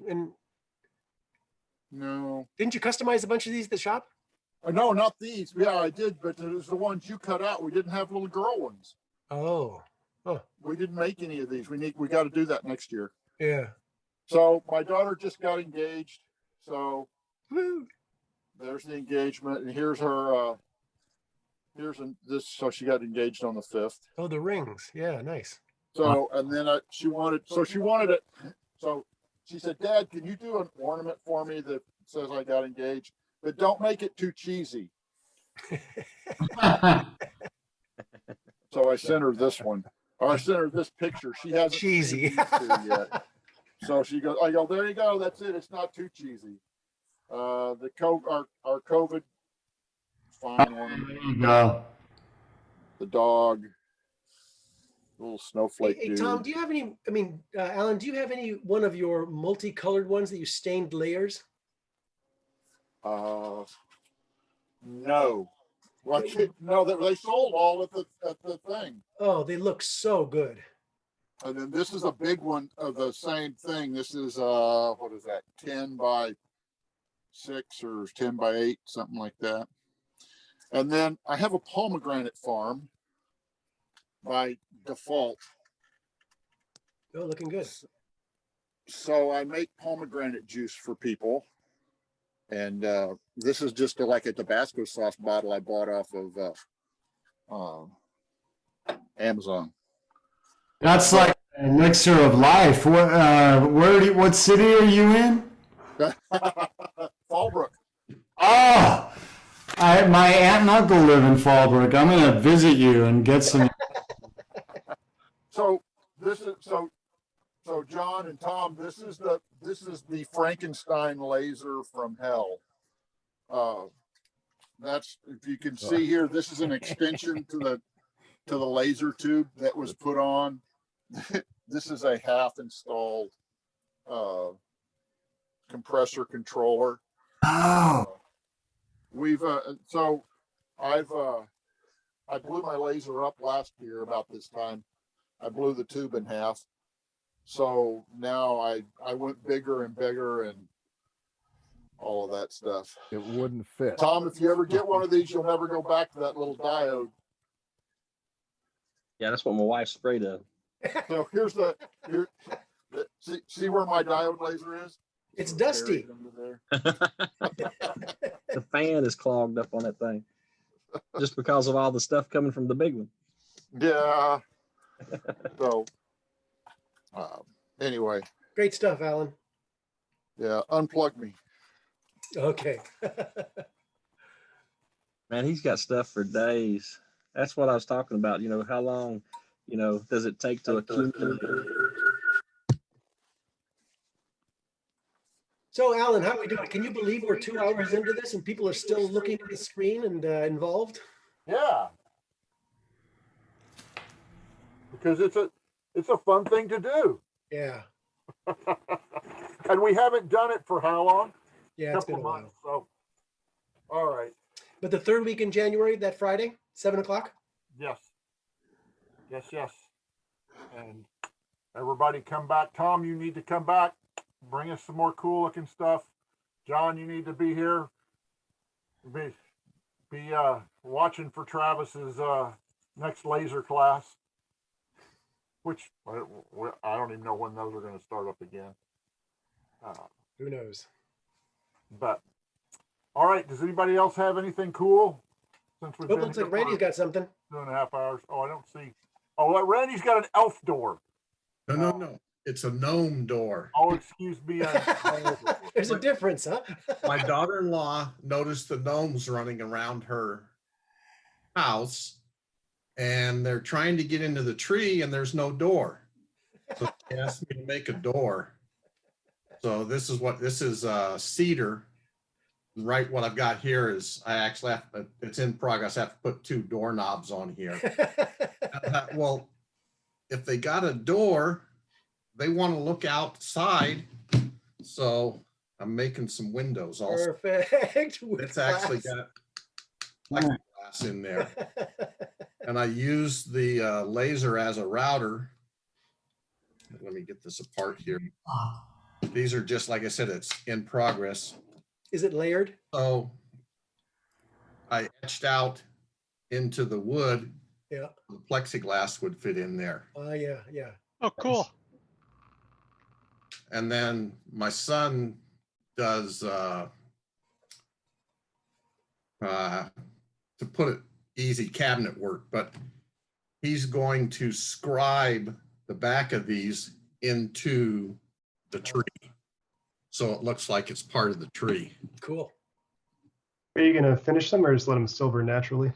no, didn't you customize a bunch of these at the shop? No, not these. Yeah, I did, but it was the ones you cut out. We didn't have little girl ones. Oh, we didn't make any of these. We got to do that next year. Yeah. So my daughter just got engaged. So there's the engagement, and here's her. This. So she got engaged on the 5th. Oh, the rings. Yeah, nice. So and then she wanted it. So she said, "Dad, can you do an ornament for me that says I got engaged, but don't make it too cheesy?" So I sent her this one. Or I sent her this picture. She hasn't cheesy yet. So she goes, I go, there you go. That's it. It's not too cheesy. Our COVID fine ornament. There you go. The dog. Little snowflake. Hey, Tom, do you have any? I mean, Alan, do you have any one of your multicolored ones that you stained layers? No. Well, no, they sold all at the thing. Oh, they look so good. And then this is a big one of the same thing. This is what is that? 10 by 6 or 10 by 8, something like that. And then I have a pomegranate farm by default. Oh, looking good. So I make pomegranate juice for people. And this is just like a Tabasco sauce bottle I bought off of Amazon. That's like an elixir of life. What city are you in? Fallbrook. Oh, my aunt and uncle live in Fallbrook. I'm going to visit you and get some. So this is so John and Tom, this is the Frankenstein laser from hell. That's, if you can see here, this is an extension to the laser tube that was put on. This is a half installed compressor controller. Oh. We've so I blew my laser up last year about this time. I blew the tube in half. So now I went bigger and bigger and all of that stuff. It wouldn't fit. Tom, if you ever get one of these, you'll never go back to that little diode. Yeah, that's what my wife sprayed of. So see where my diode laser is? It's dusty. The fan is clogged up on that thing just because of all the stuff coming from the big one. Yeah. So anyway. Great stuff, Alan. Yeah, unplug me. Okay. Man, he's got stuff for days. That's what I was talking about. You know, how long, does it take to accumulate? So, Alan, how are we doing? Can you believe we're 2 hours into this and people are still looking at the screen and involved? Yeah. Because it's a fun thing to do. Yeah. And we haven't done it for how long? Yeah, it's been a while. Months, so all right. But the third week in January, that Friday, 7 o'clock? Yes. Yes. And everybody come back. Tom, you need to come back. Bring us some more cool looking stuff. John, you need to be here. Be watching for Travis's next laser class, which I don't even know when those are going to start up again. Who knows? But all right, does anybody else have anything cool? Since we've been Looks like Randy's got something. 2.5 hours. Oh, I don't see. Oh, Randy's got an elf door. No. It's a gnome door. Oh, excuse me. There's a difference, huh? My daughter-in-law noticed the gnomes running around her house, and they're trying to get into the tree, and there's no door. So she asked me to make a door. So this is cedar. Right, what I've got here is I actually it's in progress. I have to put 2 doorknobs on here. Well, if they got a door, they want to look outside. So I'm making some windows also. Perfect. It's actually got plexiglass in there. And I use the laser as a router. Let me get this apart here. These are just, like I said, it's in progress. Is it layered? So I etched out into the wood. Yeah. The plexiglass would fit in there. Yeah. Oh, cool. And then my son does, to put it easy, cabinet work, but he's going to scribe the back of these into the tree. So it looks like it's part of the tree. Cool. Are you going to finish them or just let them silver naturally?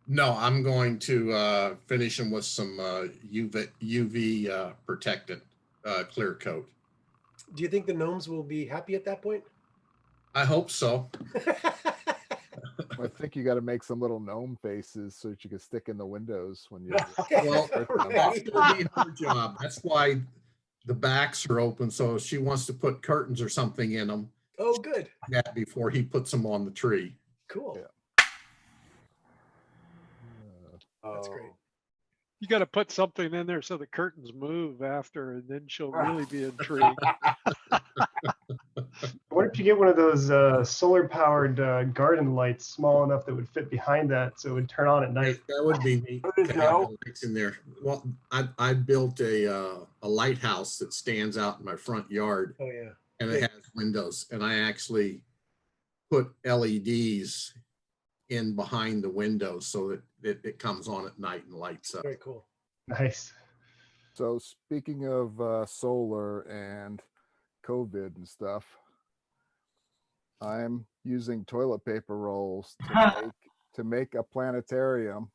No, I'm going to finish them with some UV protectant clear coat. Do you think the gnomes will be happy at that point? I hope so. I think you got to make some little gnome faces so that you can stick in the windows when you. Well, that's gonna be her job. That's why the backs are open. So she wants to put curtains or something in them. Oh, good. Yeah, before he puts them on the tree. Cool. Yeah. That's great. You got to put something in there so the curtains move after, and then she'll really be intrigued. What if you get one of those solar-powered garden lights, small enough that would fit behind that, so it would turn on at night? That would be neat There you to have go. the lights in there. Well, I built a lighthouse that stands out in my front yard, Oh yeah. and it has windows, and I actually put LEDs in behind the windows so that it comes on at night and lights up. Very cool. Nice. So speaking of solar and COVID and stuff, I'm using toilet paper rolls to make a planetarium.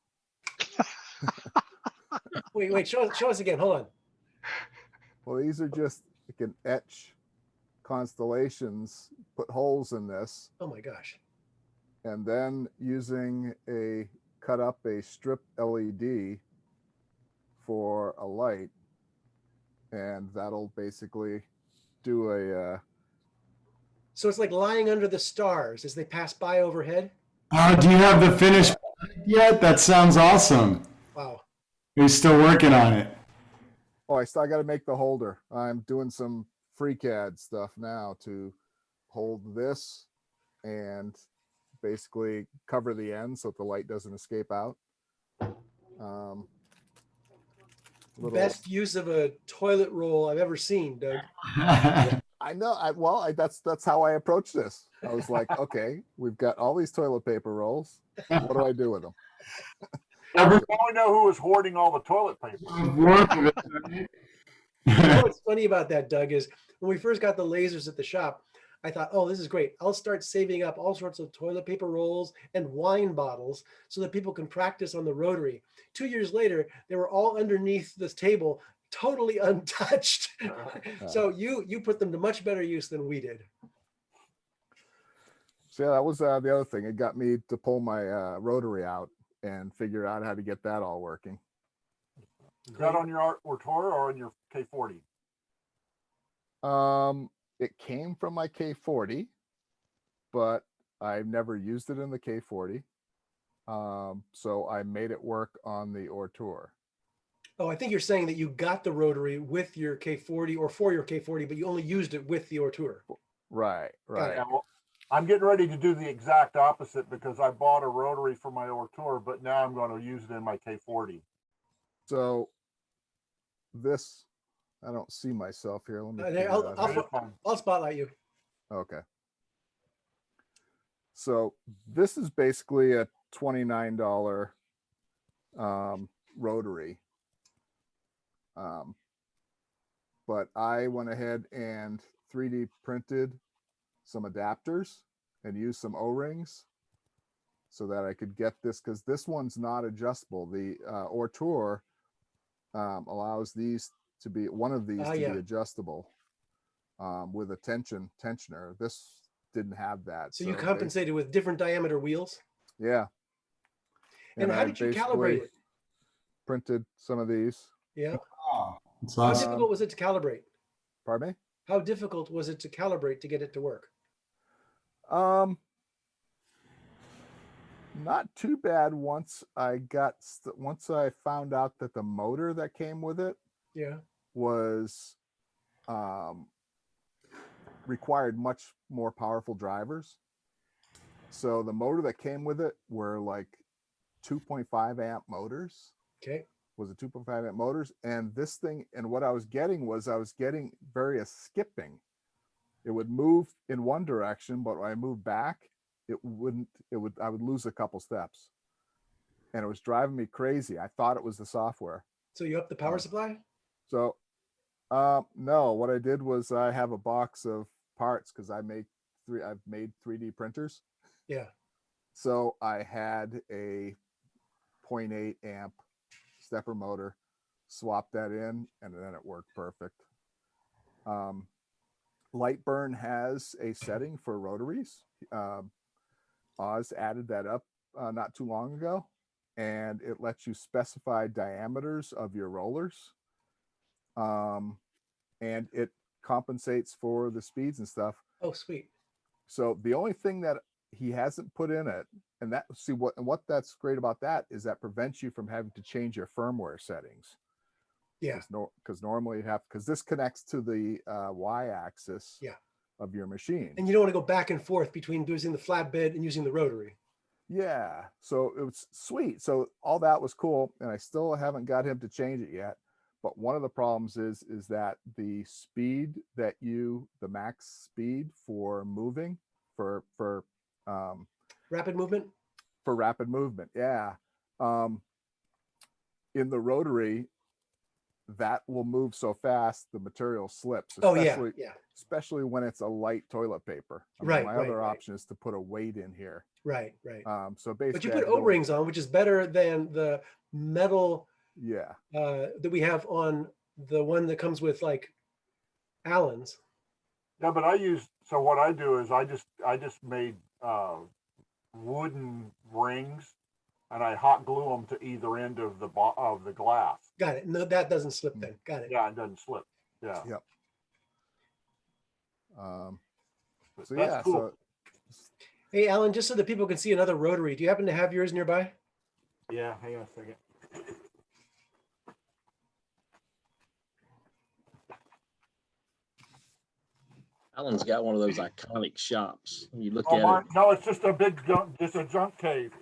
Wait, show us again. Hold on. Well, these are just, you can etch constellations, put holes in this, Oh my gosh. and then cut up a strip LED for a light, and that'll basically do a So it's like lying under the stars as they pass by overhead. Do you have the finished product yet? That sounds awesome. Wow. You're still working on it. oh, I got to make the holder. I'm doing some FreeCAD stuff now to hold this and basically cover the end so that the light doesn't escape out. Best use of a toilet roll I've ever seen, Doug. I know. That's how I approach this. I was like, okay, we've got all these toilet paper rolls. What do I do with them? Now we know who was hoarding all the toilet paper. You know what's funny about that, Doug, is when we first got the lasers at the shop, I thought, oh, this is great. I'll start saving up all sorts of toilet paper rolls and wine bottles so that people can practice on the rotary. 2 years later, they were all underneath this table, totally untouched. So you put them to much better use than we did. So yeah, that was the other thing. It got me to pull my rotary out and figure out how to get that all working. Is that on your Ortor or on your K40? It came from my K40, but I've never used it in the K40. So I made it work on the Ortor. Oh, I think you're saying that you got the rotary with your K40 or for your K40, but you only used it with the Ortor. Right. Yeah, well, I'm getting ready to do the exact opposite because I bought a rotary for my Ortor, but now I'm going to use it in my K40. So this, I don't see myself here. Let me. I'll spotlight you. Okay. So this is basically a $29 rotary. But I went ahead and 3D printed some adapters and used some O-rings so that I could get this, because this one's not adjustable. The Ortor allows these to be, one of these to be adjustable with a tensioner. This didn't have that. So you compensated with different diameter wheels? Yeah. And how did you calibrate it? Printed some of these. Yeah. That's How awesome. difficult was it to calibrate? Pardon me? How difficult was it to calibrate to get it to work? Not too bad once I found out that the motor that came with it was required much more powerful drivers. So the motor that came with it were like 2.5 amp motors. Okay. Was a 2.5 amp motors, and this thing, and what I was getting various skipping. It would move in one direction, but when I moved back, I would lose a couple steps, and it was driving me crazy. I thought it was the software. So you upped the power supply? So no, what I did was I have a box of parts because I've made 3D printers. Yeah. So I had a 0.8 amp stepper motor, swapped that in, and then it worked perfect. Lightburn has a setting for rotaries. Oz added that up not too long ago, and it lets you specify diameters of your rollers. And it compensates for the speeds and stuff. Oh, sweet. So the only thing that he hasn't put in it. And that, see what that's great about that is that prevents you from having to change your firmware settings. Yeah. Because normally you have, because this connects to the y-axis of your machine. And you don't want to go back and forth between using the flatbed and using the rotary. Yeah. So it was sweet. So all that was cool. And I still haven't got him to change it yet. But one of the problems is that the speed that the max speed for moving for rapid movement. For rapid movement. Yeah. In the rotary, that will move so fast the material slips, especially when it's a light toilet paper. My other option is to put a weight in here. Right. So basically, but you put O-rings on, which is better than the metal that we have on the one that comes with like Allen's. Yeah, but what I do is I just made wooden rings, and I hot glue them to either end of the glass. Got it. No, that doesn't slip then. Got it. Yeah, it doesn't slip. Yeah. Yep. So that's cool. Hey, Alan, just so that people can see another rotary, do you happen to have yours nearby? Yeah, hang on a second. Alan's got one of those iconic shops. When you look at it. No, it's just a big junk cave.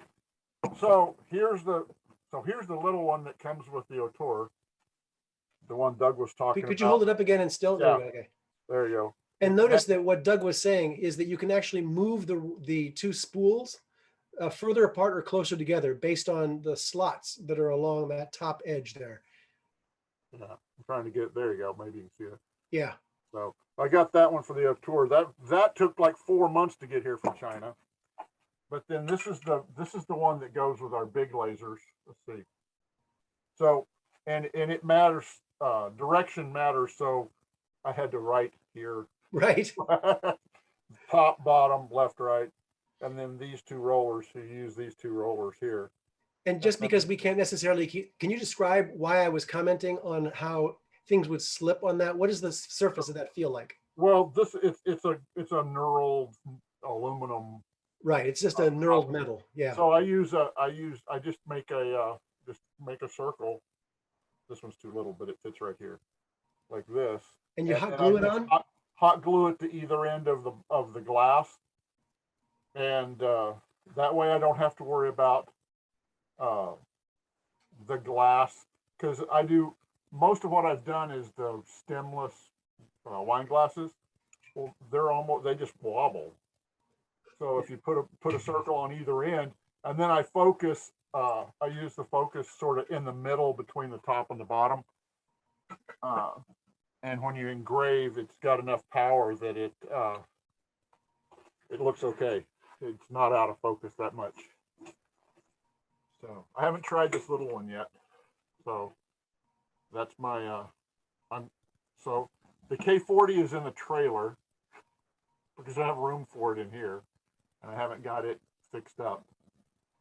So here's the little one that comes with the Otor. The one Doug was talking about. Could you hold it up again and still? Yeah. Okay. There you go. And notice that what Doug was saying is that you can actually move the two spools further apart or closer together based on the slots that are along that top edge there. Yeah, I'm trying to get, there you go. Maybe you can see it. Yeah. So I got that one for the tour. That took like 4 months to get here from China. But then this is the one that goes with our big lasers. Let's see. So and it matters, direction matters. So I had to write here. Right. Top, bottom, left, right. And then these two rollers, you use these two rollers here. And just because we can't necessarily can you describe why I was commenting on how things would slip on that? What does the surface of that feel like? Well, it's a knurled aluminum. Right. It's just a knurled metal. Yeah. So I just make a circle. This one's too little, but it fits right here, like this. And you hot glue it on? Hot glue it to either end of the glass, and that way I don't have to worry about the glass, because I do most of what I've done is the stemless wine glasses. Well, they just wobble. So if you put a circle on either end, and then I focus, I use the focus sort of in the middle between the top and the bottom. And when you engrave, it's got enough power that it looks okay. It's not out of focus that much. So I haven't tried this little one yet. So that's my so the K40 is in the trailer because I have room for it in here, and I haven't got it fixed up.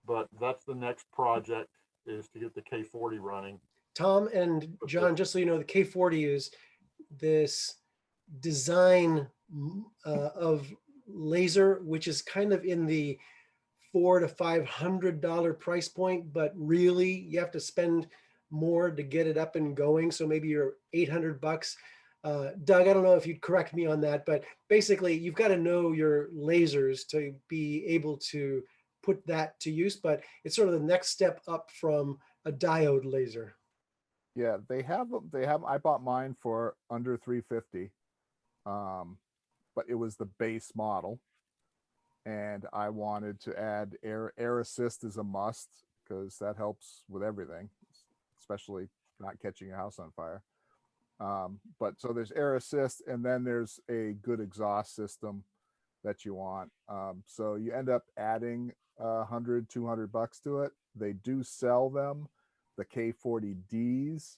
But that's the next project, is to get the K40 running. Tom and John, just so you know, the K40 is this design of laser, which is kind of in the $400 to $500 price point, but really you have to spend more to get it up and going. So maybe you're $800. Doug, I don't know if you'd correct me on that, but basically you've got to know your lasers to be able to put that to use, but it's sort of the next step up from a diode laser. Yeah, they have, I bought mine for under $350. But it was the base model, and I wanted to add air assist as a must, because that helps with everything, especially not catching your house on fire. But so there's air assist, and then there's a good exhaust system that you want. So you end up adding $100, $200 to it. They do sell them, the K40Ds.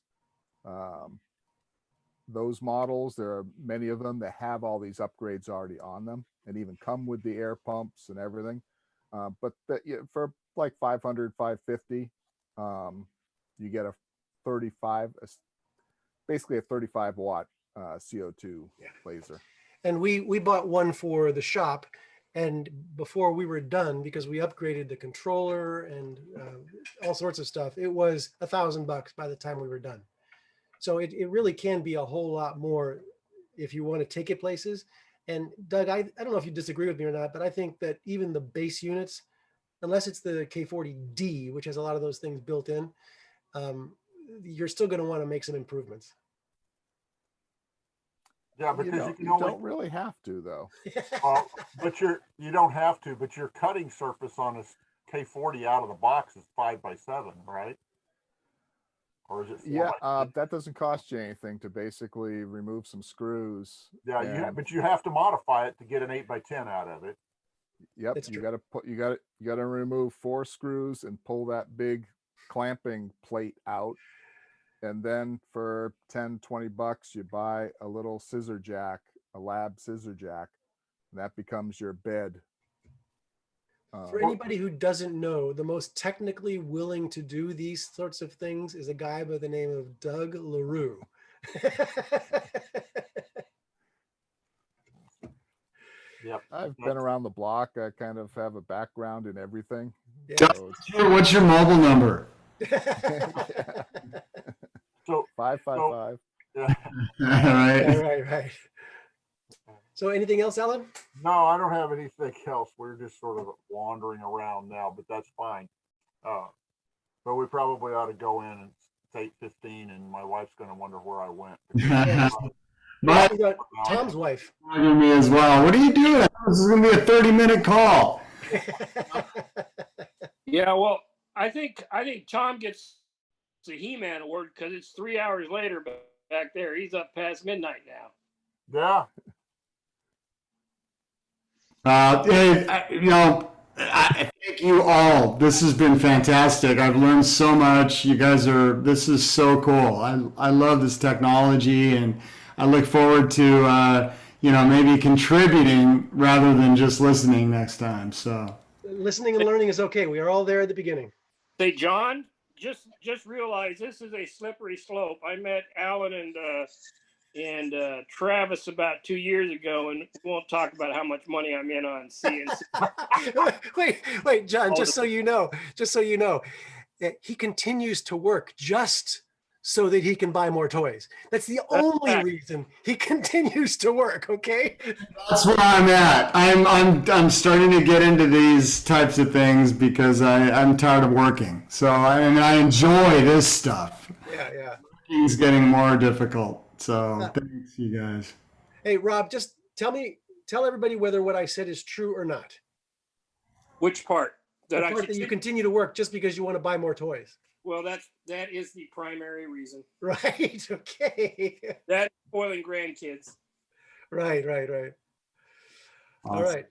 Those models, there are many of them that have all these upgrades already on them, and even come with the air pumps and everything. But for like $500, $550, you get a 35, basically a 35-watt CO2 laser. And we bought one for the shop, And before we were done, because we upgraded the controller and all sorts of stuff, it was $1,000 by the time we were done. So it really can be a whole lot more if you want to take it places. And Doug, I don't know if you disagree with me or not, but I think that even the base units, unless it's the K40D, which has a lot of those things built in, you're still going to want to make some improvements. Yeah, because you don't really have to, though. But you don't have to. But your cutting surface on a K40 out of the box is 5x7, right? Or is it 4x6? Yeah, that doesn't cost you anything to basically remove some screws. Yeah, but you have to modify it to get an 8x10 out of it. Yep, you got to remove 4 screws and pull that big clamping plate out. And then for 10, 20 bucks, you buy a little scissor jack, a lab scissor jack, and that becomes your bed. For anybody who doesn't know, the most technically willing to do these sorts of things is a guy by the name of Doug LaRue. Yep. I've been around the block. I kind of have a background in everything. Yeah. So what's your mobile number? So 555. Yeah. Right. So anything else, Alan? No, I don't have anything else. We're just sort of wandering around now, but that's fine. But we probably ought to go in, and it's 8:15, and my wife's going to wonder where I went. Tom's wife. Me as well. What are you doing? This is going to be a 30-minute call. Yeah, well, I think Tom gets the He-Man award because it's 3 hours later back there. He's up past midnight now. Yeah. I thank you all. This has been fantastic. I've learned so much. You guys this is so cool. I love this technology, and I look forward to, maybe contributing rather than just listening next time. So listening and learning is okay. We are all there at the beginning. Say, John, just realize this is a slippery slope. I met Alan and Travis about 2 years ago, and we won't talk about how much money I'm in on CNC. wait, John, just so you know, he continues to work just so that he can buy more toys. That's the only reason he continues to work. Okay. That's where I'm at. I'm starting to get into these types of things because I'm tired of working. So I enjoy this stuff. Yeah. It's getting more difficult. So thanks, you guys. Hey, Rob, just tell everybody whether what I said is true or not. Which part? The part that you continue to work just because you want to buy more toys. Well, that is the primary reason. Right. Okay. That's spoiling grandkids. Right. Awesome.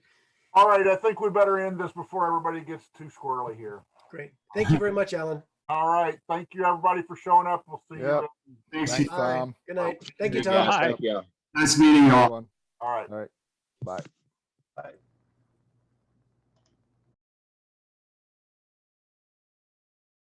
All right. I think we better end this before everybody gets too squirrely here. Great. Thank you very much, Alan. All right. Thank you, everybody, for showing up. We'll see you. Thanks, Tom. Good night. Thank you, Tom. Thank you. Nice meeting you all. All right. Bye. Bye.